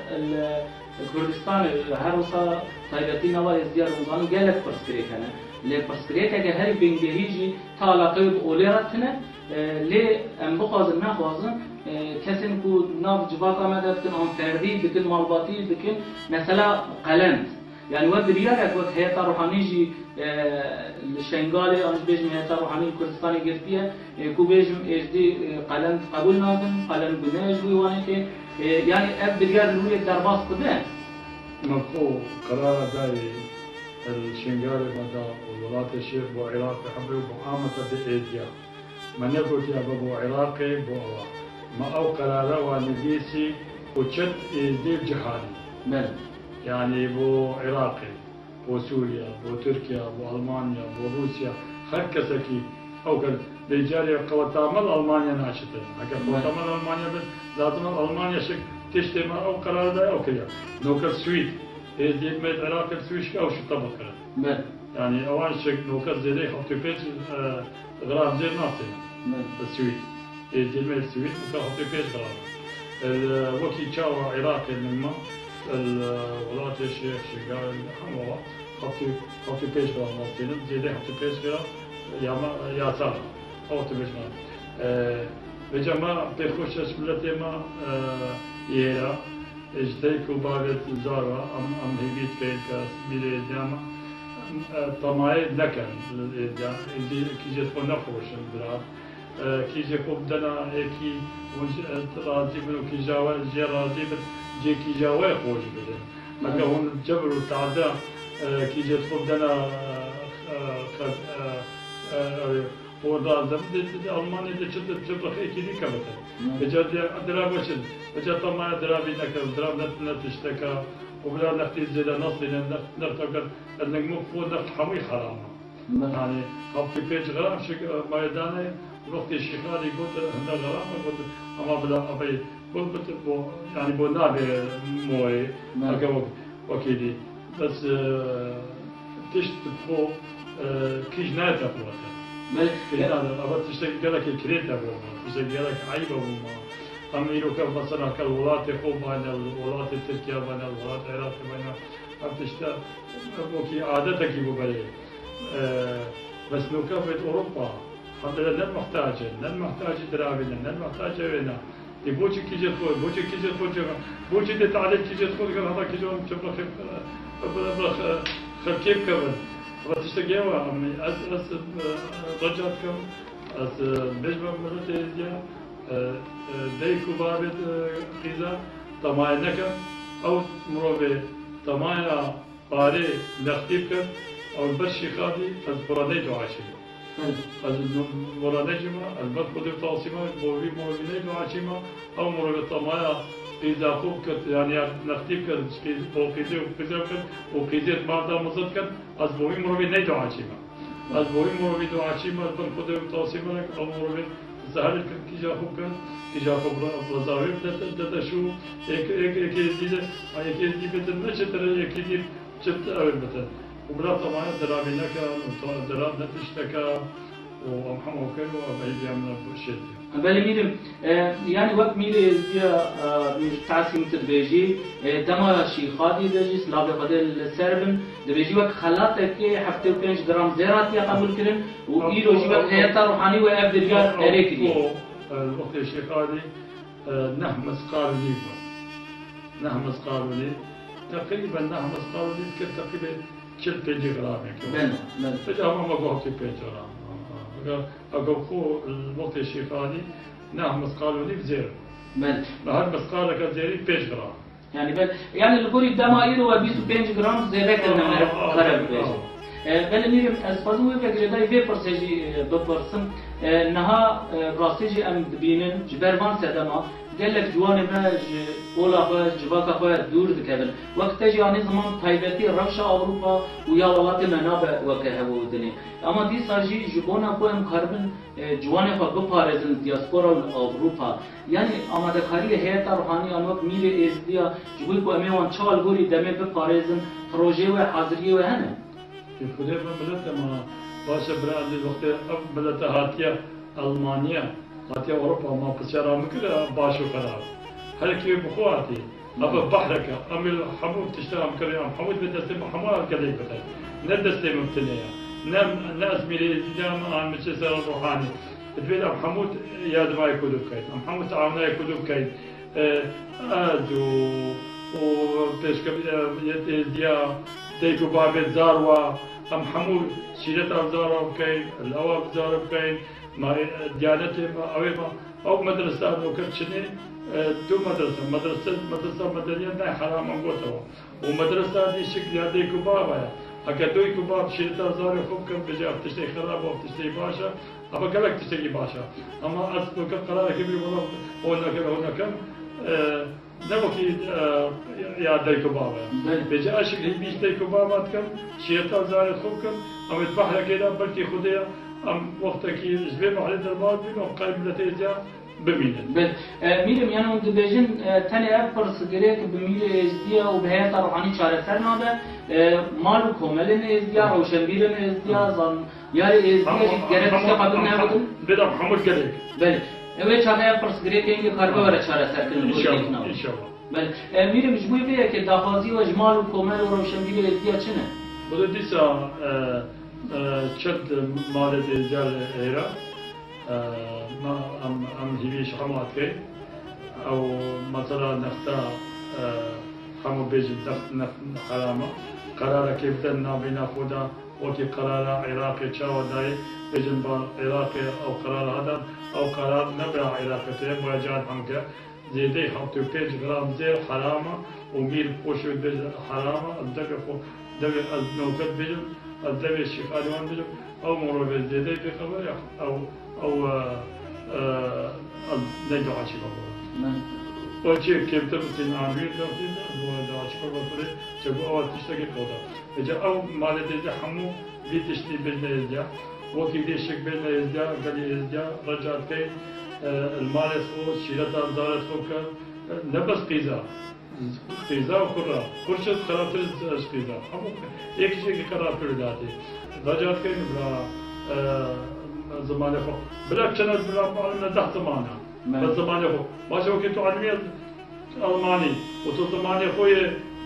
Speaker 1: کردستان هر وسا تایبتی نوا ازدیار روزانو گلک پرسکری کنه لی پرسکری که هر بینگهیجی تا علاقه اولراتنه لی ام بخوازن نخوازن کسی کو ناف جواب آمده بکن آن فردی بکن مالباتی بکن مثلا قلند يعني وقت بيارك وقت هيئة روحانيجي الشنغالي أنش بيجم هيئة روحاني كردستاني قرتية كو بيجم إجدي قلن قبول نازم قلن بناج ويوانيكي يعني أب بيار الولي درباس قدام
Speaker 2: مفهوم قرار داي الشنغالي مدى وولايات الشيخ بو عراق حبوا معاملة بإيديا من يقول يا بو عراقي بو ما أو قراره ونجيسي وشد إيدي جهاني
Speaker 1: بله
Speaker 2: يعني بو عراقي بو سوريا بو تركيا بو ألمانيا بو روسيا هركسكي أو كذا بيجاري قوتامل ألمانيا ناشطة هكذا قوتامل ألمانيا بس لازم ألمانيا شك تشتمل أو قرار ده أو كذا نوكر سويد إذا ما العراق السويش أو شو طبق
Speaker 1: بله
Speaker 2: يعني أول شك نوكر زي خفت بيت غرام زي ناصر السويد إذا ما السويد نوكر خفت بيت غرام الوكي تشاو عراقي لما الولايات الشيخ شغال حموه خطي بيش غرام ناصر زي خطي بيش غرام يا صار خطي بيش غرام بجمع بخوشش ملتي ما يهرا اجتيكو بابت زارا ام هيبيت كيد كاس ميلي جامع طماعي نكن اللي كي جت نخوش البلاد كي جي خوب دنا كي راضي منو كي جاوا جي راضي جي كي جاوا خوش بدن هكا هون جبر وتعدى كي جت خوب دنا وردازم Almanya da çıplak ekili kabata. Bejad adra başın. Bejad tamam adra bir nakal adra net işte ka. وبلا نختي زيدا نصي نرتقل انك مفروض حمي حرام. يعني خفي بيج غرام شك ميداني وقت الشيخاري قلت هنا غرام قلت اما بلا ابي قلت يعني بو نابي موي وكيدي بس تشت بخو كيش ناتا بوتا
Speaker 1: بل
Speaker 2: كيش ناتا أبا تشتكي قالك الكريتا بوما تشتكي قالك عيبة بوما هم يروكا مثلا كالولات خو بين الولات تركيا بين الولات العراق بين هم تشتا وكي عادتك ببالي بس نوكا في أوروبا حتى لن محتاجة درابنا لن محتاجة هنا بوجي كيجي تقول بوجي تتعلم كيجي تقول قال هذا كيجي تبغى كيف كمان وتشتكي وعمي أس رجعتكم أس بيجمع مرتين ديكو بابت قيزا تمايا نكم أو مروبي تمايا باري نختيبكم أو البرشي خادي أس برادي دعاشي از مرانجما البته خود توصیما بوی موینه دو عشیما او مراد تمایا قیزا خوب کرد یعنی نختیب کرد قیزه و قیزه مرد مزد کرد از بوی مراد نه دو عشیما از بوی مراد دو عشیما البته خود توصیما او مراد زهر کرد کیجا خوب کرد کیجا خوب رضاوی داده شو یک دیده نشتره یکی دید چت اول بته وبرا طبعا درابينك دراب نتشتكى ومحمد كانوا أبي بيعمل شيء.
Speaker 1: بله میریم یعنی وقت میره ازدیا تعسیم تدبیجی دما شیخادی دجی سلاب قدل سربن دبیجی وقت خلاته که هفته و 5 گرم زراعتی قبول کردن و ایرو جی وقت هیئت روحانی و اب درجات الیکدی.
Speaker 2: وقت شیخادی نهمس قارنی بود. نهمس قارنی تقریبا نهمس قارنی که تقریبا 45 گرم
Speaker 1: بله.
Speaker 2: فجأة ما قهوة 45 گرم. أقول خو الوقت الشيخاني نعم مسقال وليف زير.
Speaker 1: بل.
Speaker 2: هاد مسقال كان زيري 5 جرام.
Speaker 1: يعني بل يعني الكوري دمائر و 25 جرام زيرة كنا خرب بيج. بل ميرم أسفزوه فكرة داي في برسجي ببرسم نها براسجي أم بينن جبران سدما قال لك جوان ما أولا خا جباك خا دور ذكبن وقت تجي يعني زمان تايبتي رفش أوروبا ويا ولات منابع وكهو دني أما دي ساجي جبونا كوهم خربن جوان خا بپارزن دياسپورا أوروبا يعني أما دخاري هيئة روحاني أنوك ميل إزديا جبوي كو أميوان چال غوري دمي بپارزن پروژه و حاضرية و هنه
Speaker 2: في خدير بلد ما باشه براد الوقت بلد هاتيا ألمانيا هاتيا أوروبا ما بسيارة مكلا باشو قرار هل كيف بخواتي أبا بحرك أم الحمود تشتغل مكلا أم حمود بدستي محمود كذي بتاعي ندستي مبتنية ناس ميلي دام عن مجلس الروحاني تبين أم حمود ياد ما يكودو كاين أم حمود تعاونا يكودو كاين أدو وبيش يديا تيكو بابت زاروا أم حمود شيلت أبزاروا بكاين الأواب زاروا بكاين ما ديانته ما أو مدرسة أو كرتشني دو مدرسة مدنية نه حرام أنقطعه ومدرسة دي شكل هذه كبابة أكدوي كباب شيلت أبزاروا خوب كم بجاب تشتري خراب أو تشتري باشا أبا كلك تشتري باشا أما أصله كم قرار كبير والله هنا كم نبكي يا دايكو بابا بيجي أشك هي بيش دايكو بابا كم شيرتا زار خوكم أم البحر كده بلكي خديا أم وقتك يجبر محل دربات بينو قريب لتيجا بمينه.
Speaker 1: بل ميرم يعني عند بيجن تاني أفرس جريك بميل إزديا وبهاي روحاني شارع سرنا به مالو كملين إزديا أو شنبيرن إزديا زن ياري إزديا جريك قبل نهبطن.
Speaker 2: بدأ محمد جريك.
Speaker 1: بل اوه چاقه فرس گریه اینکه خربه وره چاره سر کنن
Speaker 2: ان شاء الله.
Speaker 1: بله میرم جبوی بیه که داخازی و جمال و کمل و روشنگیری ازدیا چنه؟
Speaker 2: بوده دیسا چند مالد ازدیال ایرا ام هیویش حمات که او مثلا نختا حمو بیج نخت حرامه قراره که بدن نابینا خدا وكي قرار عراقي تشاو داي بجن عراقي او قرار هذا او قرار نبع عراقي تيم وجاد حمكه زيدي حطوا 5 جرام زير حرامه وميل بوشو بيج حرامه الدقفو دبي النوكت بيجن الدبي الشيخاليون بيجن او مرو زيدي بخبر او نجو عشي بابا وجه كيف تبتين عامل لكن هو داعش بقول جب أول تشتغل كذا إذا أو مال ده حمو بيتشتي بالنيزيا وكيف ده شك بالنيزيا قال يزيا رجعت كي المال فو شيرة أبزار فو كان نبس قيزا قیزا و خورا خورشید خرابتر از قیزا همون یکی چیزی که خرابتر داده راجعات کنیم بلا زمانه خو بلا چند بلا معلومه 10 زمانه بس زمانه خو باشه وقتی تو علمی آلمانی و تو زمانه خوی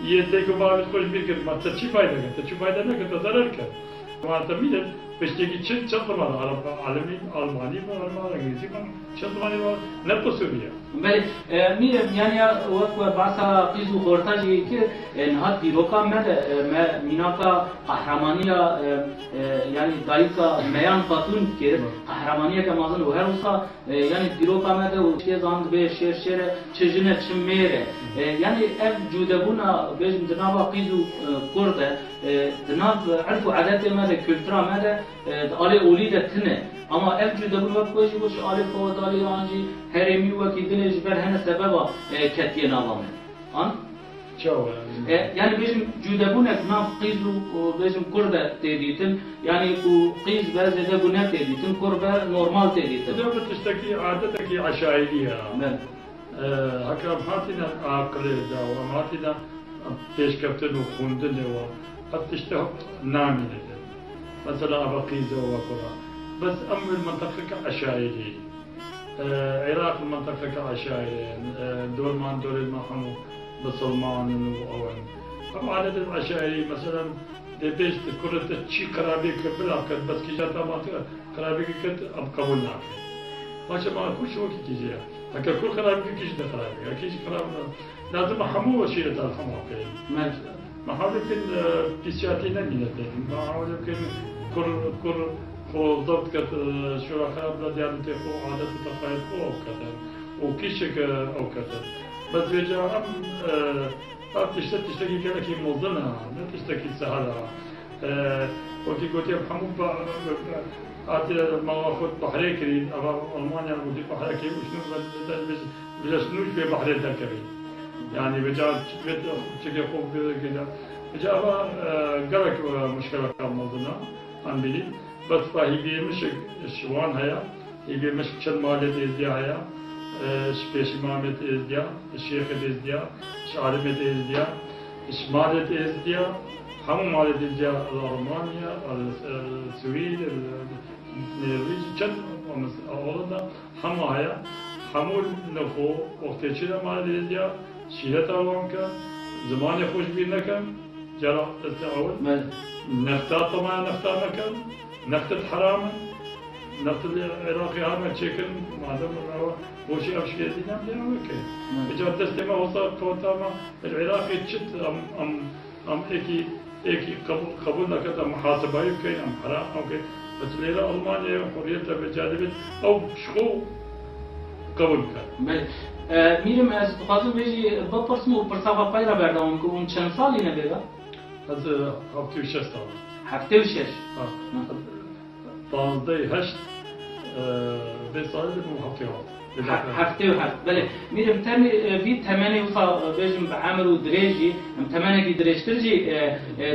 Speaker 2: یه دیگه باید خوش بیکن ما چی فایده کرد چی فایده نکرد تا ضرر کرد ما تمیدن پشتگی چند زمان عرب عالمی آلمانی و آلمان انگلیسی کن چند زمانی و نپسوریه.
Speaker 1: بله میرم یعنی وقت بحثا قیزو خورتاجی که نهاد دیروکا میناکا قهرمانیه یعنی دایکا میان خاتون که قهرمانیه که مازن و هر وسا یعنی دیروکا مده و چه زاند به شیر چجنه چمیره یعنی اف جودبونا بیش دنابا قیزو کرده دناب عرف و عادت مده کلترا مده آله اولید تنه اما اف جودبون وقت باشی باشه آله فوت آله آنجی هرمی وکی دلش بر هنه سببا کتیه نامه آن؟
Speaker 2: چه
Speaker 1: یعنی بیشم جودبونه نام قیز و بیشم کرده تیدیتن یعنی او قیز بعضی دبونه تیدیتن کرده نورمال تیدیتن
Speaker 2: ده بتشتكي عادتك عشائرية هكا ماتنا عقل دا وماتنا پیش كابتن وخوندن وقد نامي مثلا أبقيزة وكذا بس أم المنطقة عشائري عراق المنطقة عشائري دول ما حمو بسلمان وأوان أم عدد العشائري مثلا بيش كرة تشي قرابي كبلا كد بس كي جاتا ما قرابي كد أب قبول ناكي ماشي ما كل شو كي تيجي هكا كل قرابي كيش ده قرابي كيش قرابي لازم حمو وشيلة الحمو كي ما حاول يمكن بيسياتينا مينتين ما حاول يمكن كل خو ضبط كت شركاء بلاد يعني تخو عادة تقايد خو أو كتر وكيشك أو كتر بس بيجا أم تشتكي كذا كي موزنها لا تشتكي سهلة وكي قلت يا محمود أعطي ما أخذ بحري كريم أبا ألمانيا ودي بحري كريم وشنو بجسنوش في بحري ذكري يعني بيجا بيت تشكي خوف كذا بيجا أبا قرك مشكلة كم موزنها عن بلي بس فهي مش شوان هيا هي مش كل مالت إزديا هيا شبيش إمامة إزديا الشيخ إزديا شعرمة إزديا شمالة إزديا هم مالت إزديا ألمانيا السويد النرويج كل أولنا هم هيا همول نخو وقت شيء مالت إزديا شيلة ألوانك زمان خوش بينكم جرا التعاون نختار طبعا نختار مكان نختار حرام نختار العراقي هذا تشيكن معدم وشي أفشكي دينا بدنا وكي إجا دستما وصل كوتاما العراقي تشت أم إيكي قبولنا كذا محاسبة يمكن أم حرام أوكي بس ليلة ألمانيا حريتها بجانب أو شخو قبول كان.
Speaker 1: میرم از خواهد بیشی بپرسم و پرساقا پایرا بردم که اون چند سالی نبیگه؟
Speaker 2: از هفته و 6 سال.
Speaker 1: هفته و 6.
Speaker 2: 15 8 به سال بودم
Speaker 1: هفته و 7. بله میرم تمی وی تمنی وصا بیشم بعمر و درجی ام تمنی کی درجترجی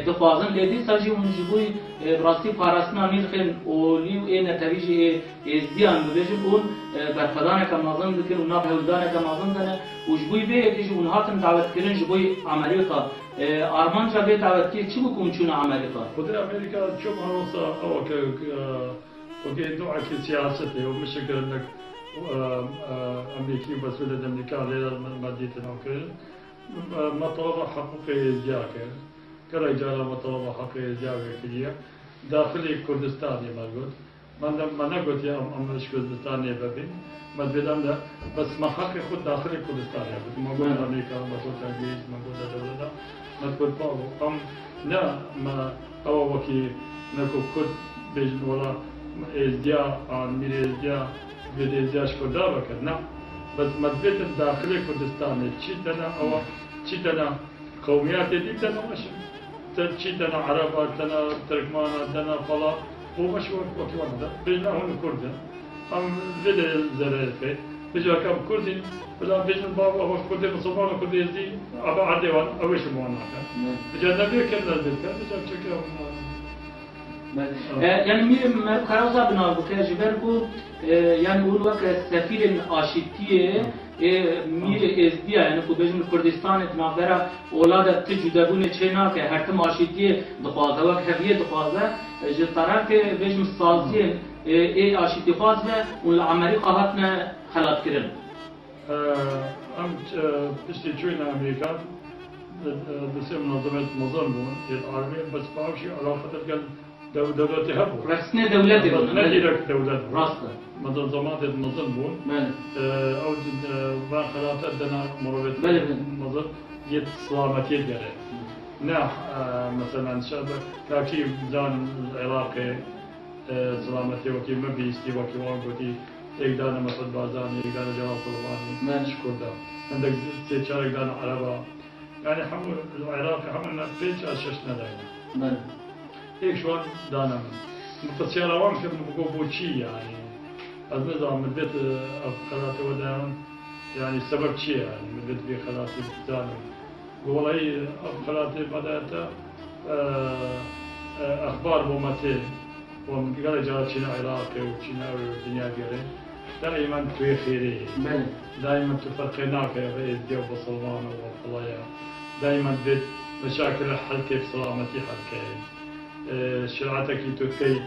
Speaker 1: دخوازن لیدی ساجی اون جبوی براستی پاراستنا نیلخن اولیو این تریجی ازدیان بیشم اون برخدانه کمازن دکن و ناب هودانه کمازن دنه و جبوی به یکیش اون هاتن دعوت کردن جبوی آمریکا آرمان جا به دعوت کی چی بکن چون آمریکا؟
Speaker 2: خود آمریکا چون هنوزا او که وكي نوع سياسته ومشكل انك امريكي مسؤول امريكا غير مادية نوكل مطلب حقوقي ازدياك كرجال مطلب حقوقي ازدياك كلية داخلي كردستاني ما قلت ما نقول يا مش كردستاني ببي ما بدم ده بس ما حقي خود داخلي كردستاني ما قول امريكا ما قول انجليز ما قول دولة ما تقول باو لا ما او وكي نكو كرد بيجن ولا ازدياء عن مير ازدياء بيد ازدياء شكردا بكرنا بس مدبت الداخلي كردستاني تشيتنا او تشيتنا قوميات ديتنا مش تشيتنا عرب تنا تركمان تنا فلا هو مش وقت واحد بيجنا هون كردا ام بيد زرافه بيجا كم كردين بلا بيجن بابا هو كردي مسلمان كردي ازدي ابا عدوان اوش موانا بيجا نبي كنا بيجا تشكي
Speaker 1: يعني ميرم خلاص بنا بكره جبر کو يعني اون وقت سفیر آشتیه میر ازدیا یعنی خو بجم کردستان نافرا اولاد تجدبون چنا که هر تم آشتی دخوازه و هویه دخوازه ج طرف بجم سازی ای آشتی خواز و اون عملی قاهتنا خلات کرن
Speaker 2: ام بشتي جوين امريكا بسم منظمة موزمبون العربية بس بعرفش علاقة تلقى دولتي هبو
Speaker 1: رسمي دولتي
Speaker 2: نجي لك دولت
Speaker 1: راستا
Speaker 2: منظمات موزمبون
Speaker 1: بله
Speaker 2: او بان خلات عندنا مروت
Speaker 1: بله
Speaker 2: مظل يت سلامتي ديالي ناح مثلا شاب كاكي زان العراقي سلامتي وكي مبيستي وكي وانقوتي يقدر مسعود بازاني يقدر جلال طلباني
Speaker 1: من
Speaker 2: شكر ده عندك تيتشار يقدر عربة يعني حمل العراق حملنا بيتش أششنا دايما
Speaker 1: بله
Speaker 2: هيك شو دانا مفسير روان كم بقول بوشي يعني النظام مدت خلاص ودانا يعني السبب شيء يعني مدت في خلاص دانا قولي خلاص بدأت أخبار بومتي وقال جالس شنا عراقي وشنا الدنيا غيره دائما في خيري دائما تفرقناك في الديو بسلمان والخلايا دائما بيت مشاكل حلكة بسلامتي حلكة شرعتك تكي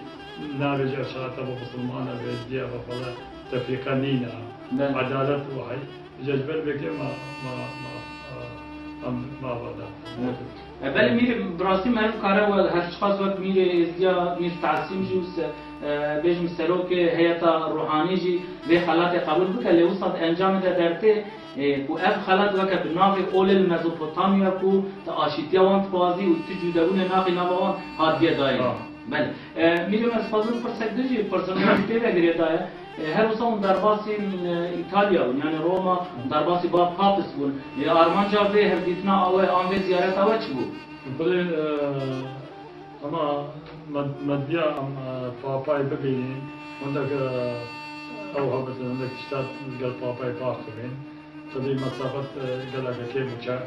Speaker 2: نارجع شرعتها بسلمان في الديو بفلا تفرقنينا عدالة وحي جذبت بك ما بدا
Speaker 1: بله میر براستی من کاره و هر شخص وقت میر ازدیا میر تعصیم جوس بيجم سلوك هيئة روحاني جي في خلات قبول بك اللي وصلت انجام ده درته كو اف خلات وك بنافي اول الميزوبوتاميا كو تاشيتيا وان فازي وتجودون نافي نافوان هاديه داي بل ميرم اسفازن فرصت دجي پرسوناليتي وغيره داي هر وصل درباسي من ايطاليا يعني روما درباسي باب بابس بول ارمان جابه هر ديتنا او ان زيارت او چبو
Speaker 2: اما مديا ام باباي ببيني عندك او هبت عندك تشتات قال باباي باخرين تبي مسافة قال لك كيف مشى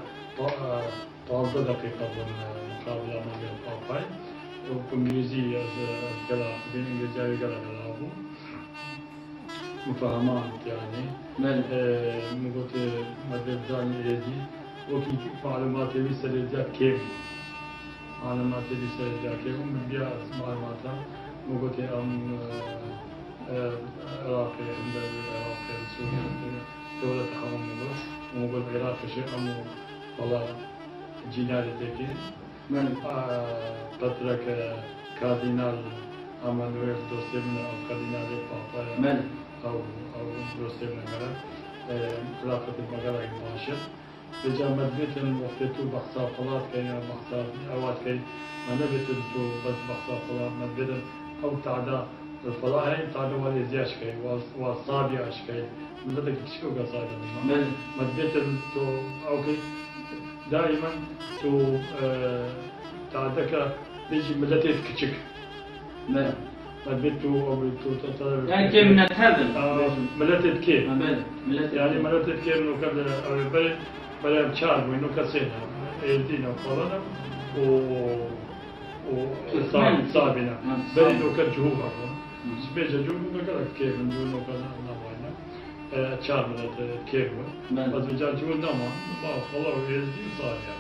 Speaker 2: 12 دقيقة من مقابلة مع باباي وبانجليزي قال بين انجليزي قال له مفاهمات يعني قلت مدرب زاني يدي وكي معلومات يبي سريجات كيف معلومات اللي سجلها كيف من بيع معلوماتها وقلت أم عراقي عند العراقي السوري دولة حرام مبارك وقلت عراقي شيء أم والله جنالي تكي بترك كاردينال أمانويل دوستي من أو كاردينال بابا أو دوستي من المغرب علاقة المغرب المعاشر إذا مدبت وقتو بحثا فلات كي بحثا أوقات كي ما نبت تو بس بحثا فلات مدبت أو تعدا الفلاح هاي تعدا ولا زياش كي وصابي عش كي من ذلك تشكو قصايد مدبت تو أو كي دائما تو تعدا ك تيجي ملتيت كتشك مدبت أو تو
Speaker 1: يعني كي من الهذا
Speaker 2: ملتيت كي يعني
Speaker 1: ملتيت
Speaker 2: ملتيت كي من قبل أو بلا بشار وينو كسينا ايدينا وقرنا و صابنا بل لو كان جهوبا سبيجا جهوبا كذا كيف نقول كذا نبغينا شار من كيف بس بجا جهوب نما ما والله يزيد صابيا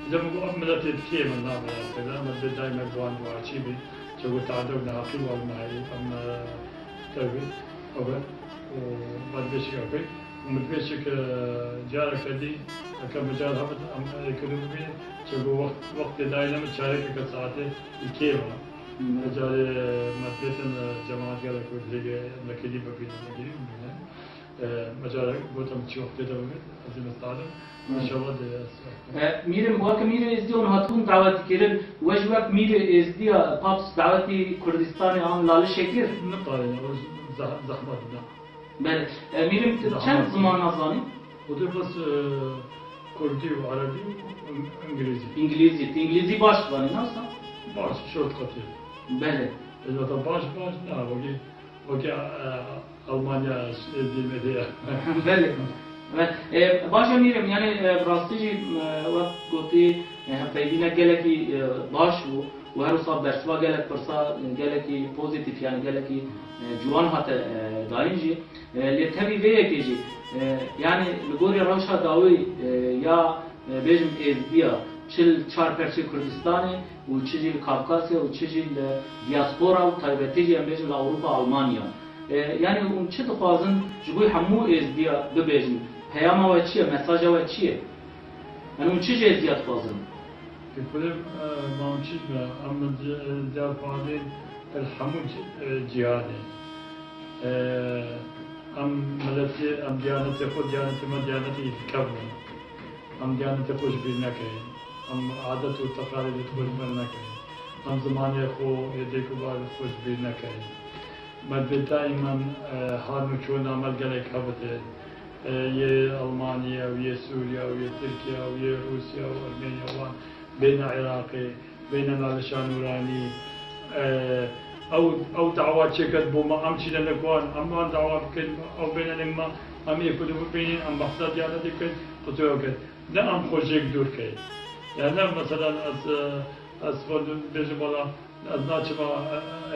Speaker 2: إذا بقول أملت كيف من نما كذا ما بدأ ما جوان وعشيبي شو تعدونا عقيم والماي أما تبي أوكي وما تبيش أوكي ومتبشك جارك دي كم جار هم يكونوا بين شو وقت داينا متشارك كساعته يكيما جار متبشن جماعة جارك ودريجة لكيدي ببين لكيدي ببين مجال بوتام تشوف كده ببين أزيم استعدم إن شاء الله ده
Speaker 1: ميرم واك مير إزديون هاتون دعوت كيرن وجوك مير إزديا بابس دعوتي كردستان عام لالش شكر
Speaker 2: نقطة زحمة ده
Speaker 1: بله ميرم چند زمان نزانی؟
Speaker 2: وده بس كردي وعربي وإنجليزي
Speaker 1: إنجليزي باش زانی ناسا؟
Speaker 2: باش شورت قتيل
Speaker 1: بله
Speaker 2: إذا باش نا وقي ألمانيا دي مديا
Speaker 1: بله باشه میرم یعنی براستی جی وقت گفتی پیدینه گلکی باش و هر صاحب درسوا گلک پرسا گلکی پوزیتیف یعنی گلکی جوان هات دارین جی لیتبی ویه که جی یعنی لگوری روشا داوی یا بیجم ازدیا چل چار پرچه کردستانه و چجیل کافکاسیا و چجیل دیاسپورا و تایبتی جی بیجم اروپا آلمانیا یعنی اون چه دخوازن جبوی همو ازدیا ببیجم پیام و چیه مساج و چیه یعنی اون چه ازدیا دخوازن
Speaker 2: كل ما نشيد أما دار فاضل الحمد جهاني أم ملتي أم ديانتي خود ديانتي ما ديانتي يتكبر أم ديانتي خوش بينكين أم عادة وتقاليد خوش بينكين أم زماني خو يديك وبار خوش بينكين ما دائما هارمو شون عمل قالك هبته يا ألمانيا ويا سوريا ويا تركيا ويا روسيا وأرمينيا وان بين عراقي بين نالشان وراني او دعوات شكل بوما ام شي لنكوان اما دعوات كل او بين لما ام يكونوا بين ام مقصد يعني ديك قطوك لا ام خوجك دور كي يعني مثلا از فود بيجبلا از ناتشما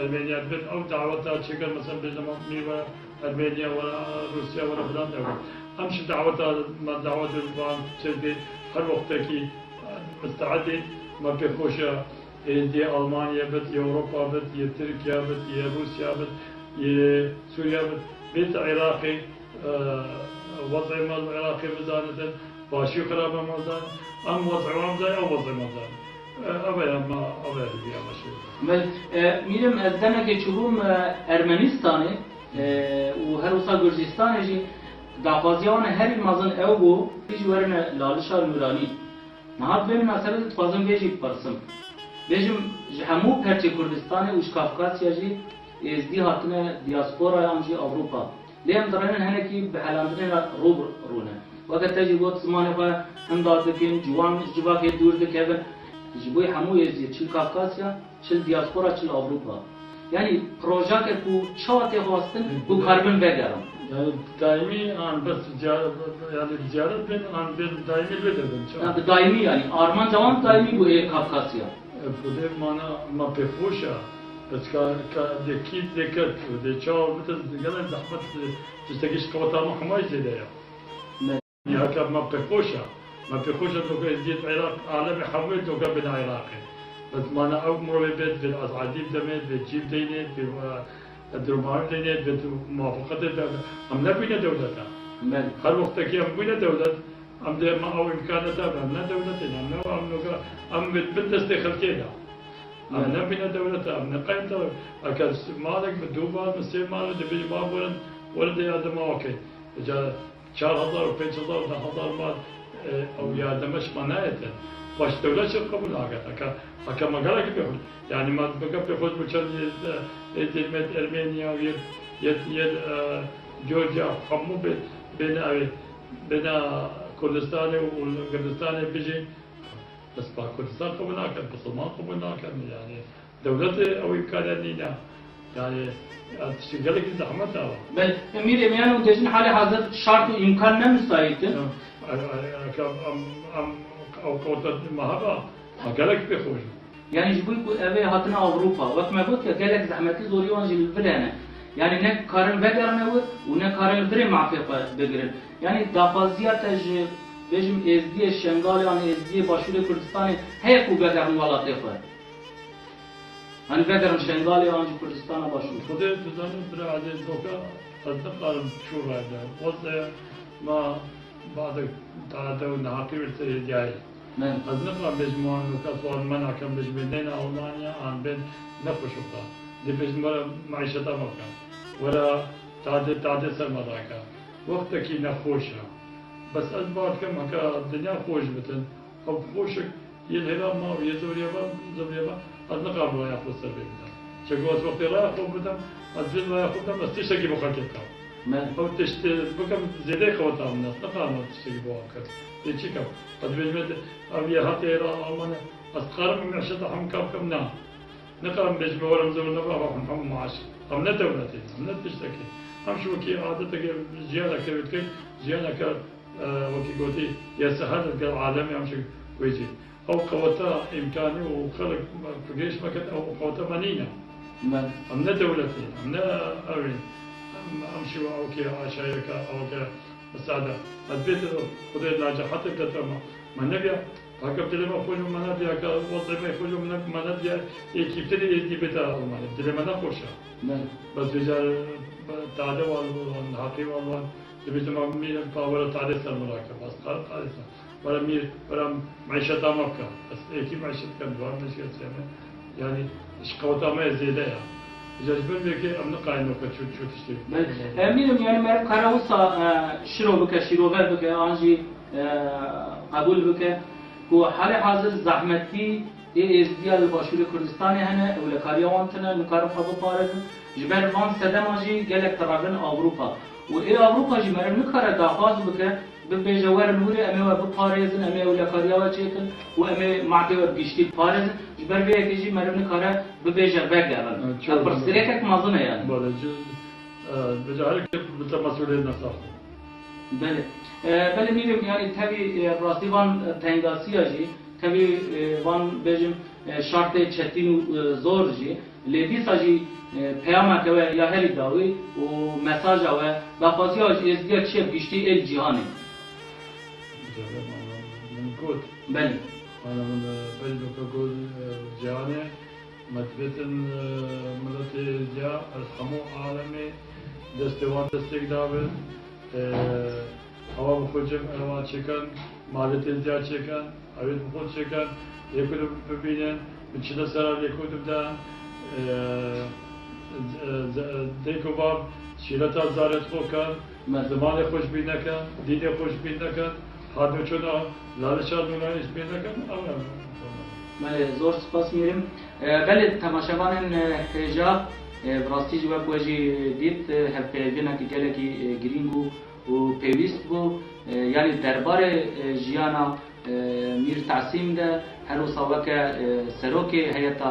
Speaker 2: ارمينيا بين او دعوات شكل مثلا بيجما ميوا ارمينيا ولا روسيا ولا فلان ام شي دعوات ما دعوات الوان شكل هر وقت كي مستعدين ما بيخوشا دي ألمانيا بت يا أوروبا بت يا تركيا بت يا روسيا بت يا سوريا بت بيت عراقي وضع مال عراقي بزانة باشي خرابة مزان أم وضع مزان أو وضع مزان أبدا ما أبدا بيا ماشي.
Speaker 1: بل ميرم أزدنا كشوفهم أرمنستاني وهروسا جورجستان جي دعوازيان هر مزان أوجو تيجي ورنا لالشار نوراني. نهاد بهم مثلا تفازم بيجي برسم بيجم همو پرچه کردستان و کافکاسیا جی ازدی هاتنه دیاسپورا یانجی اوروپا لیم درنن هنکی به حلاندن روب رونه وقت تجی گفت زمانه با هم داد کن جوان جوا که دور دکن جبوی همو ازدی چل کافکاسیا چل دیاسپورا چل اوروپا یعنی پروژه که کو چاته هستن کو کاربن بگیرم
Speaker 2: دائمی آن بس yani ziyaret ben an ben daimi bededim.
Speaker 1: Daimi yani arman zaman daimi bu Kafkasya.
Speaker 2: Poder mana ma pefosha بس de kit de kat de çav مثل قال زحمة تستجيش قوتها ما حماية زي ده يعني هكذا ما بيخوشها تو كزيت عراق عالمي حمل تو كبن عراقي بس ما أنا أول مرة بيت في الأسعديب دمت بتجيب دينت في الدرمان دينت بموافقة الدولة أم نبينا دولتها هر وقت كي أم بينا دولة أم ده ما أو إمكاناتها أم لا دولتنا أم بتدستخل كده أم نبينا دولتها أم نقيمتها أكاد مالك بدوبان مسير مالك تبي باب ولد يا دم أوكي جا 4000 و 5000 و 10000 مال أو يا دمش منايته باش دولة شو قبول هكذا أكا ما قالك بيقول يعني ما بقى بيقول بتشل يد أرمينيا ويد يد جورجيا خمو بين كردستان وكردستان بيجي بس با كردستان قبول هكذا بس ما قبول هكذا يعني دولته أو إمكانياتنا يعني تشتغل لك زحمتها.
Speaker 1: بل أمير إميان وتجن حالة حاضر شرط إمكان نمسايت.
Speaker 2: أم أو قوة مهبة ما قالك بيخوج.
Speaker 1: يعني جبوي أبي هاتنا أوروبا وقت ما قلت قالك زحمتي زوريون جل الفلانة يعني نه كارن بقرن أول ونا كارن بري معفقة بقرن يعني دافازيات بيجم إزدي الشنغال يعني إزدي باشور كردستان هيكو بقرن ولا تفر. أنا بقرن شنغال يعني كردستان باشور.
Speaker 2: خده تزانو برا عدد دوكا أتذكر شو هذا وضع ما بعد تعدوا نهاقي بالسرير جاي.
Speaker 1: نعم.
Speaker 2: أتذكر بجمان وكسوان منع كم بجمدين ألمانيا عن بين نفشوكا. دي بجمر معيشتها مكان. ولا تعدد سرمداكا. وقتك نخوشها. بس أزبط كم هكا الدنيا خوش بتن. أو خوشك يلهرام ما ويزوريا ما زوريا أتذكر ما يأخذ سربي بتن. شكوت وقت رايح خوبتهم أتذكر ما يأخذهم بس تشتكي بخاطرك. أو بكم زيادة خواتها من الناس نقام تشتكي بواكر يشكوا قد بجمد أبي هاتي را ألمانيا أسقارم من عشرة حم كم نعم نقام بجمد ورم زور نبغى حم معاش أم ندولتي أم نتشتكي أم شو كي عادتك زيادة كبيرة زيادة وكي قلتي يا سهل العالم يمشي ويجي أو قوتا إمكاني وخلق فقيش مكان أو قوتا منينة أمنا دولتين أمنا أوين أمشي أو كي عشايرك أو كي مساعدة البيت خذي ناجحات كترما ما نبيا هكذا تلما خوجو ما نبيا كوظيفة خوجو ما نبيا يكيبتني يدي بيتا ألمانيا تلما نخوشها بس رجال تعدي والنهاقي والوان تبيت ما مين باور تعدي سر مراكب بس تعدي سر ولا مير ولا معيشة مكة بس كيف معيشة كم دوار مشكلة سنة يعني إيش قوتا ما زيادة يعني جذبن بيكي أمن قايم وكا شو تشتري
Speaker 1: ميرم يعني مرد كاروسا شرو بك شرو بك أنجي قبول بك كو حال حاضر زحمتي ازديال باشور كردستان هنا ولا كاريوانتنا نكارف أبو طارق جبر وان سدم أجي جالك ترابن أوروبا وإيه أوروبا جي مرم نكار دافاز بك بجوار نوري أمي وأبو طارزن أمي ولا كاريوا تشيكن وأمي معدي وبيشتي طارزن جبر بيه كيجي مرم نكاره ببيجر بقى برسلتك مازنة يعني.
Speaker 2: بله جد بجارك بتمسؤولين نصاف.
Speaker 1: بله بله ميرم يعني تبي راسي وان تنگاسيا جي تبي وان بيجم شرط چتين زور جي لدي ساجي پیامه که یا هری داوی و مساج و بخاطی از ازدیا چه بیشتری الجهانه.
Speaker 2: من قلت.
Speaker 1: بله.
Speaker 2: أنا من بلد كقول جهانه متبتن ملت ازدیا الحمو عالمي دستوان دستقدابل هوا بخوجم ألوان چکن مالت ازدیا چکن اوید بخود چکن یکودم ببینن بچه سرال یکودم دان دیکو باب شیرتا زارت خوکن زمان خوش بین نکن دید خوش بین نکن هادو چونا لالشان نونایش بین نکن
Speaker 1: بله زور سپاس میرم بله تماشاوان هجا براستی جواب وجی دید هف پیوینا که گله کی گرینگو و پیویست بو یعنی دربار جیانا میر تعصیم ده هر وصاوک سروک هیئت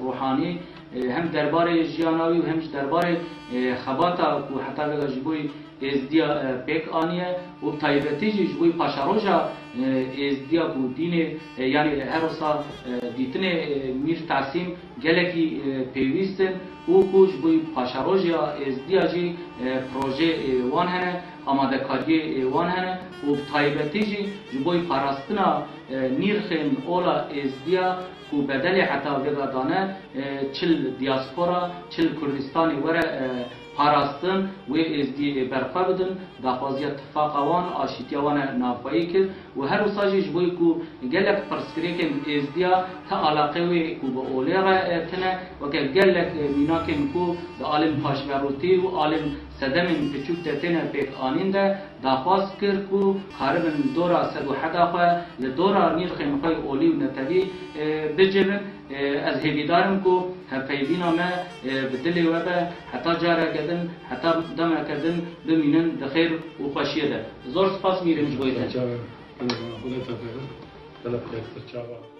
Speaker 1: روحانی هم دربار جیاناوی و همش دربار خباتا و حتی بگه جبوی ازدیا پیک آنیه و تایبتی جبوی پاشاروژا ازدیا کو دینه یعنی هر وصا دیتنه میر تعصیم گله کی پیویستن و کو جبوی پاشاروژا ازدیا جی پروژه وان هنه آماده کاری وان هنه و تایبتی جبوی پاراستنا نیرخن اولا ازدیا و بدل حتی وگادانه چل دیاسپورا چل کردستانی وره پاراستن و ازدی برپا بدن دافازی اتفاق وان آشتیوان نافایی کرد و هر وساجی جبوی کو گلک پرسکریکن ازدیا تا علاقه وی کو با اولیغا تنه و که گلک میناکن کو دا عالم پاشوروتی و عالم سدمن بچوک تنه پیک آنین ده دافاز کرد کو خاربن دورا سد و حداخه لدورا نیرخین خوی اولی و نتوی بجبن از هیویدارم کو هفیدینا ما بدلی و به حتی جاره کردن حتی دم کردن بمینن دخیر و خوشیه ده زور سپاس میرم جویده.
Speaker 2: أنا خذيتها في